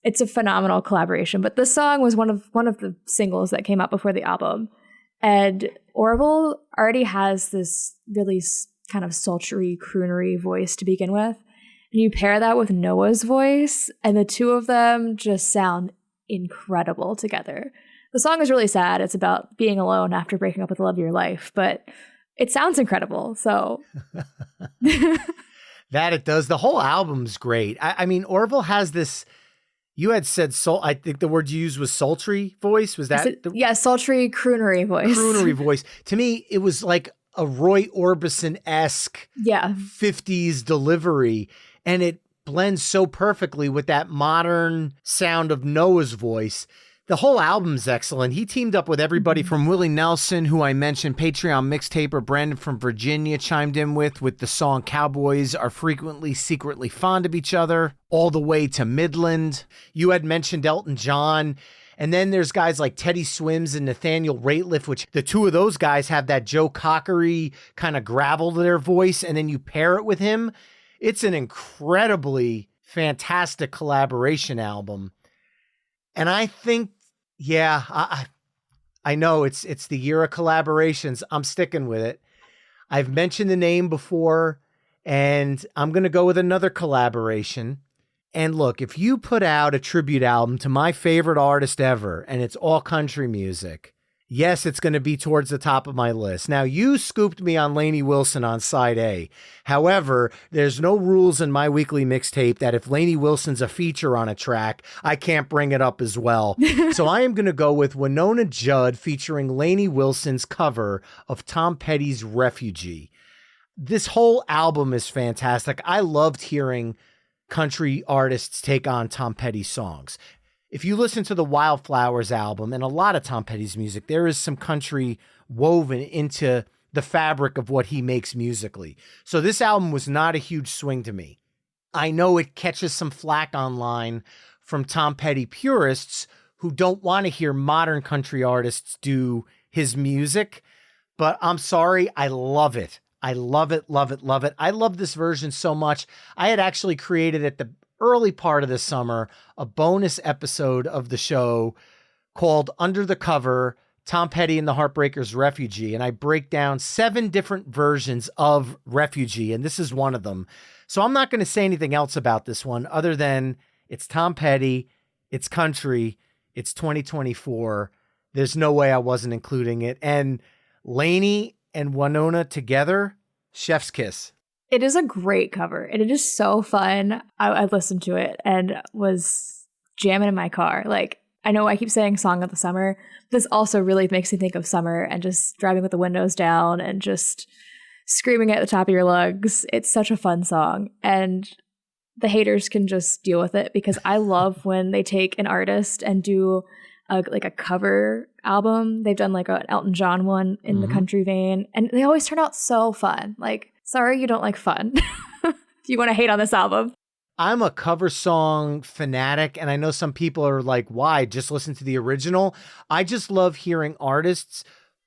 It's a phenomenal collaboration, but this song was one of the singles that came out before the album. And Orville already has this really kind of sultry, croonery voice to begin with. And you pair that with Noah's voice, and the two of them just sound incredible together. The song is really sad. It's about being alone after breaking up with the love of your life, but it sounds incredible. So that it does. The whole album's great. I mean, Orville has this. You had said I think the word you used was sultry voice. Was that? Yeah, sultry croonery voice. Croonery voice. To me, it was like a Roy Orbison-esque 50s delivery. And it blends so perfectly with that modern sound of Noah's voice. The whole album's excellent. He teamed up with everybody from Willie Nelson, who I mentioned, Patreon Mixtaper, Brandon from Virginia chimed in with the song Cowboys Are Frequently Secretly Fond of Each Other, all the way to Midland. You had mentioned Elton John. And then there's guys like Teddy Swims and Nathaniel Rateliff, which the two of those guys have that Joe Cockery kind of gravel to their voice. And then you pair it with him. It's an incredibly fantastic collaboration album. And I think, I know it's the year of collaborations. I'm sticking with it. I've mentioned the name before, and I'm going to go with another collaboration. And look, if you put out a tribute album to my favorite artist ever, and it's all country music, yes, it's going to be towards the top of my list. Now, you scooped me on Lainey Wilson on side A. However, there's no rules in my weekly mixtape that if Lainey Wilson's a feature on a track, I can't bring it up as well. So I am going to go with Winona Judd featuring Lainey Wilson's cover of Tom Petty's Refugee. This whole album is fantastic. I loved hearing country artists take on Tom Petty songs. If you listen to the Wildflowers album and a lot of Tom Petty's music, there is some country woven into the fabric of what he makes musically. So this album was not a huge swing to me. I know it catches some flack online from Tom Petty purists who don't want to hear modern country artists do his music, but I'm sorry, I love it. I love it, love it, love it. I love this version so much. I had actually created at the early part of the summer a bonus episode of the show called Under the Cover, Tom Petty and the Heartbreakers' Refugee. And I break down 7 different versions of Refugee, and this is one of them. So I'm not going to say anything else about this one other than it's Tom Petty, it's country, it's 2024. There's no way I wasn't including it. And Lainey and Winona together, chef's kiss. It is a great cover, and it is so fun. I listened to it and was jamming in my car. Like, I know I keep saying song of the summer. This also really makes me think of summer and just driving with the windows down and just screaming at the top of your lungs. It's such a fun song, and the haters can just deal with it because I love when they take an artist and do a cover album. They've done like an Elton John one in the country vein, and they always turn out so fun. Like, sorry you don't like fun. If you want to hate on this album. I'm a cover song fanatic, and I know some people are like, why? Just listen to the original. I just love hearing artists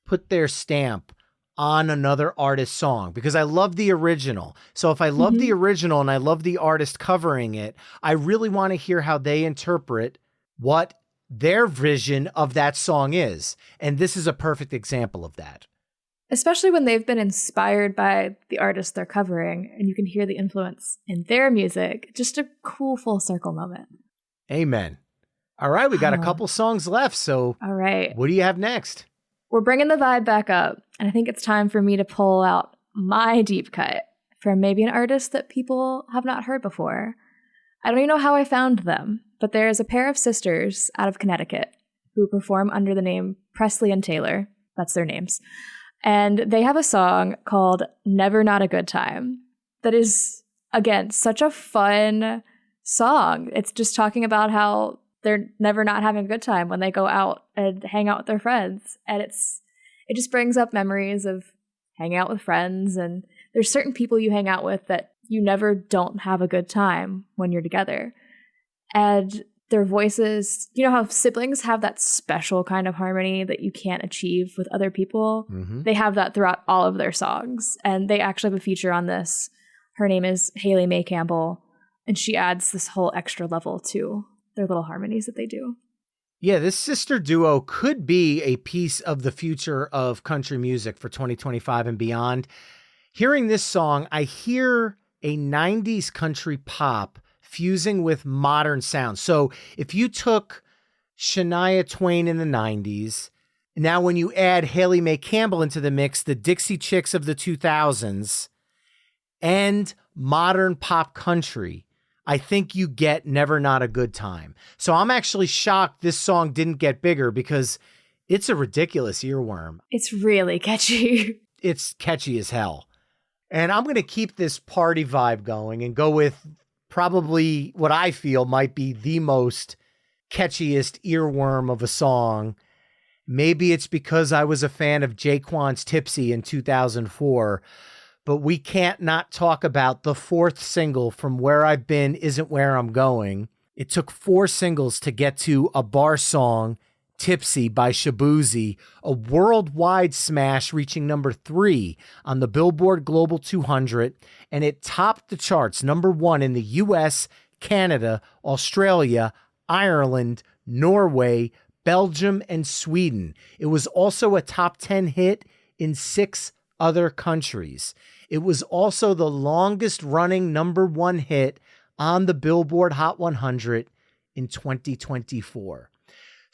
put their stamp on another artist's song because I love the original. So if I love the original and I love the artist covering it, I really want to hear how they interpret what their vision of that song is. And this is a perfect example of that. Especially when they've been inspired by the artist they're covering and you can hear the influence in their music. Just a cool full circle moment. Amen. All right, we got a couple songs left. So all right, what do you have next? We're bringing the vibe back up. And I think it's time for me to pull out my deep cut from maybe an artist that people have not heard before. I don't even know how I found them, but there's a pair of sisters out of Connecticut who perform under the name Presley and Taylor. That's their names. And they have a song called Never Not a Good Time that is, again, such a fun song. It's just talking about how they're never not having a good time when they go out and hang out with their friends. And it just brings up memories of hanging out with friends. And there's certain people you hang out with that you never don't have a good time when you're together. And their voices, you know how siblings have that special kind of harmony that you can't achieve with other people? Mm-hmm. They have that throughout all of their songs. And they actually have a feature on this. Her name is Haley Mae Campbell, and she adds this whole extra level to their little harmonies that they do. Yeah, this sister duo could be a piece of the future of country music for 2025 and beyond. Hearing this song, I hear a 90s country pop fusing with modern sounds. So if you took Shania Twain in the 90s, now when you add Haley Mae Campbell into the mix, the Dixie Chicks of the 2000s, and modern pop country, I think you get Never Not a Good Time. So I'm actually shocked this song didn't get bigger because it's a ridiculous earworm. It's really catchy. It's catchy as hell. And I'm going to keep this party vibe going and go with probably what I feel might be the most catchiest earworm of a song. Maybe it's because I was a fan of Jaquan's Tipsy in 2004, but we can't not talk about the fourth single from Where I've Been Isn't Where I'm Going. It took 4 singles to get to a bar song, Tipsy by Shaboozey, a worldwide smash reaching number 3 on the Billboard Global 200, and it topped the charts number 1 in the US, Canada, Australia, Ireland, Norway, Belgium, and Sweden. It was also a top 10 hit in 6 other countries. It was also the longest running number 1 hit on the Billboard Hot 100 in 2024.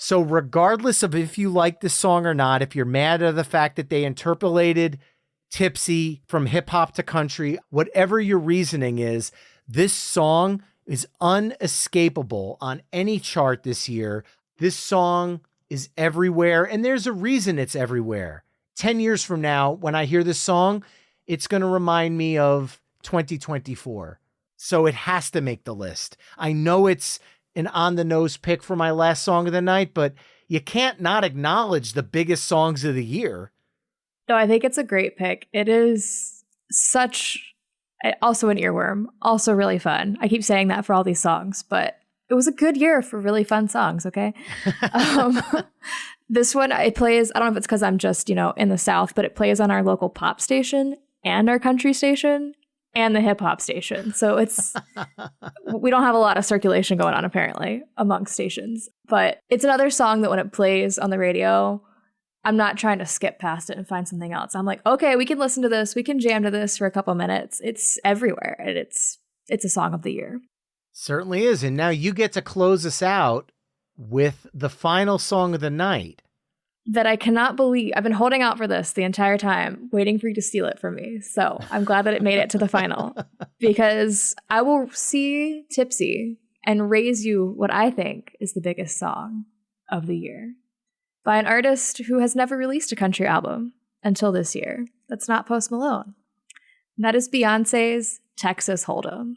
So regardless of if you like this song or not, if you're mad at the fact that they interpolated Tipsy from hip hop to country, whatever your reasoning is, this song is unescapable on any chart this year. This song is everywhere, and there's a reason it's everywhere. 10 years from now, when I hear this song, it's going to remind me of 2024. So it has to make the list. I know it's an on-the-nose pick for my last song of the night, but you can't not acknowledge the biggest songs of the year. No, I think it's a great pick. It is also an earworm, also really fun. I keep saying that for all these songs, but it was a good year for really fun songs, okay? This one, it plays, I don't know if it's because I'm just, in the South, but it plays on our local pop station and our country station and the hip hop station. So we don't have a lot of circulation going on apparently amongst stations, but it's another song that when it plays on the radio, I'm not trying to skip past it and find something else. I'm like, okay, we can listen to this. We can jam to this for a couple minutes. It's everywhere, and it's a song of the year. Certainly is. And now you get to close us out with the final song of the night. That I cannot believe. I've been holding out for this the entire time, waiting for you to steal it from me. So I'm glad that it made it to the final, because I will see Tipsy and raise you what I think is the biggest song of the year by an artist who has never released a country album until this year. That's not Post Malone. And that is Beyonce's Texas Hold'em.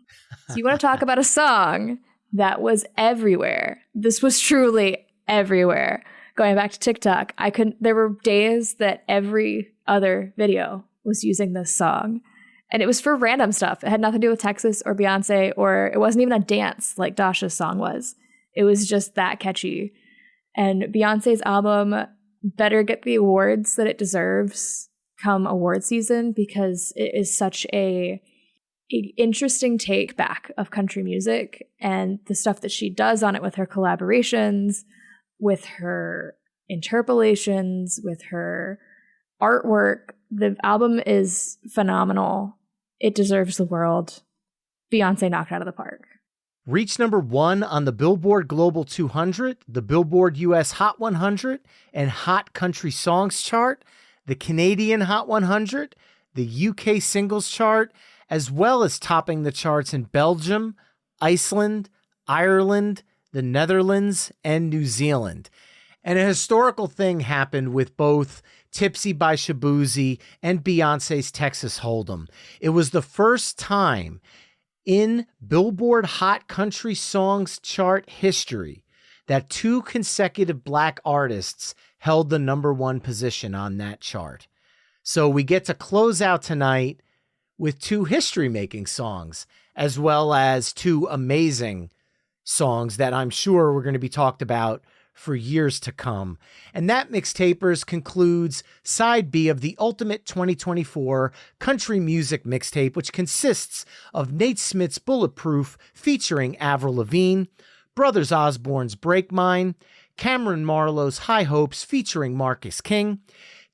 So you want to talk about a song that was everywhere. This was truly everywhere. Going back to TikTok, there were days that every other video was using this song. And it was for random stuff. It had nothing to do with Texas or Beyonce, or it wasn't even a dance like Dasha's song was. It was just that catchy. And Beyonce's album better get the awards that it deserves come award season, because it is such an interesting take back of country music, and the stuff that she does on it with her collaborations, with her interpolations, with her artwork. The album is phenomenal. It deserves the world. Beyonce knocked it out of the park. Reached number 1 on the Billboard Global 200, the Billboard US Hot 100, and Hot Country Songs chart, the Canadian Hot 100, the UK Singles chart, as well as topping the charts in Belgium, Iceland, Ireland, the Netherlands, and New Zealand. And a historical thing happened with both Tipsy by Shaboozey and Beyonce's Texas Hold'em. It was the first time in Billboard Hot Country Songs chart history that 2 consecutive Black artists held the number 1 position on that chart. So we get to close out tonight with 2 history-making songs, as well as 2 amazing songs that I'm sure we're going to be talked about for years to come. And that, Mixtapers, concludes Side B of the Ultimate 2024 Country Music Mixtape, which consists of Nate Smith's Bulletproof featuring Avril Lavigne, Brothers Osborne's Break Mine, Cameron Marlowe's High Hopes featuring Marcus King,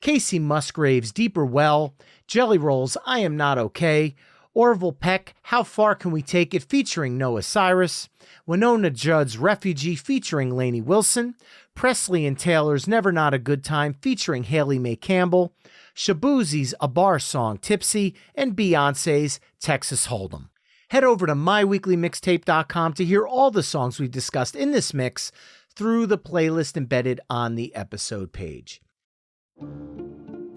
Casey Musgrave's Deeper Well, Jelly Roll's I Am Not Okay, Orville Peck, How Far Can We Take It featuring Noah Cyrus, Winona Judd's Refugee featuring Lainey Wilson, Presley and Taylor's Never Not a Good Time featuring Haley Mae Campbell, Shabuzi's A Bar Song Tipsy, and Beyonce's Texas Hold'em. Head over to myweeklymixtape.com to hear all the songs we've discussed in this mix through the playlist embedded on the episode page.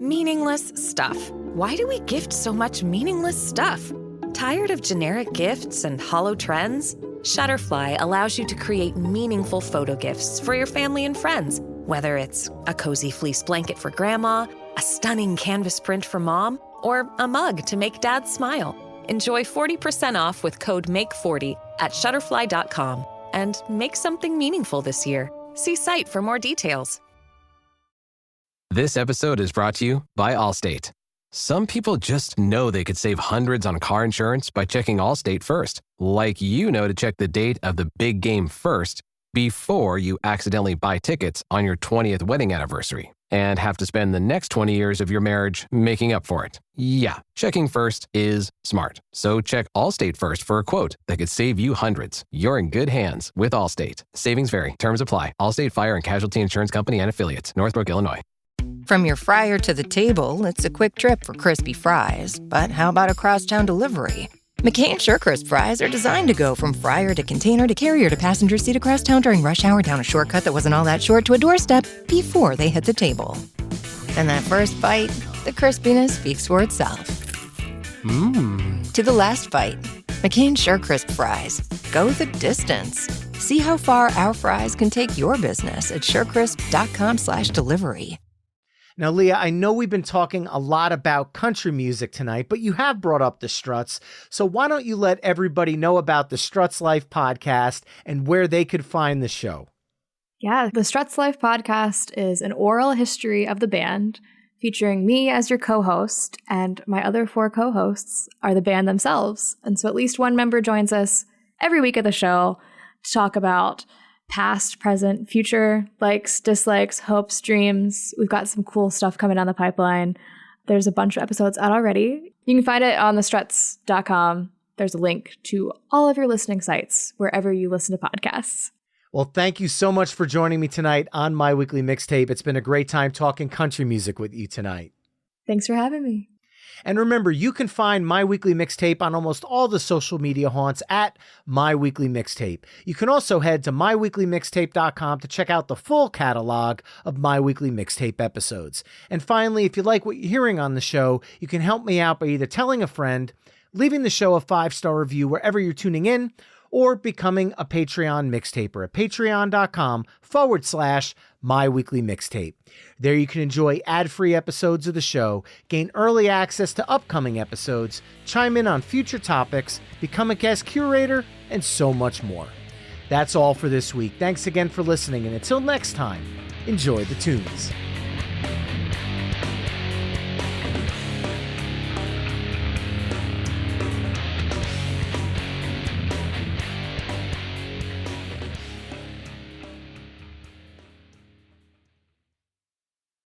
Meaningless stuff. Why do we gift so much meaningless stuff? Tired of generic gifts and hollow trends? Shutterfly allows you to create meaningful photo gifts for your family and friends. Whether it's a cozy fleece blanket for grandma, a stunning canvas print for mom, or a mug to make dad smile. Enjoy 40% off with code MAKE40 at Shutterfly.com and make something meaningful this year. See site for more details. This episode is brought to you by Allstate. Some people just know they could save hundreds on car insurance by checking Allstate first. Like you know to check the date of the big game first before you accidentally buy tickets on your 20th wedding anniversary and have to spend the next 20 years of your marriage making up for it. Yeah, checking first is smart. So check Allstate first for a quote that could save you hundreds. You're in good hands with Allstate. Savings vary. Terms apply. Allstate Fire and Casualty Insurance Company and Affiliates. Northbrook, Illinois. From your fryer to the table, it's a quick trip for crispy fries. But how about a crosstown delivery? McCain SureCrisp fries are designed to go from fryer to container to carrier to passenger seat across town during rush hour down a shortcut that wasn't all that short to a doorstep before they hit the table. And that first bite, the crispiness speaks for itself. To the last bite, McCain SureCrisp fries. Go the distance. See how far our fries can take your business at surecrisp.com/delivery. Now, Leah, I know we've been talking a lot about country music tonight, but you have brought up the Struts. So why don't you let everybody know about the Struts Life Podcast and where they could find the show? Yeah, the Struts Life Podcast is an oral history of the band featuring me as your co-host, and my other 4 co-hosts are the band themselves. And so at least one member joins us every week of the show to talk about past, present, future, likes, dislikes, hopes, dreams. We've got some cool stuff coming down the pipeline. There's a bunch of episodes out already. You can find it on thestruts.com. There's a link to all of your listening sites, wherever you listen to podcasts. Well, thank you so much for joining me tonight on My Weekly Mixtape. It's been a great time talking country music with you tonight. Thanks for having me. And remember, you can find My Weekly Mixtape on almost all the social media haunts at My Weekly Mixtape. You can also head to myweeklymixtape.com to check out the full catalog of My Weekly Mixtape episodes. And finally, if you like what you're hearing on the show, you can help me out by either telling a friend, leaving the show a 5-star review wherever you're tuning in, or becoming a Patreon mixtaper at patreon.com/My Weekly Mixtape. There you can enjoy ad-free episodes of the show, gain early access to upcoming episodes, chime in on future topics, become a guest curator, and so much more. That's all for this week. Thanks again for listening, and until next time, enjoy the tunes.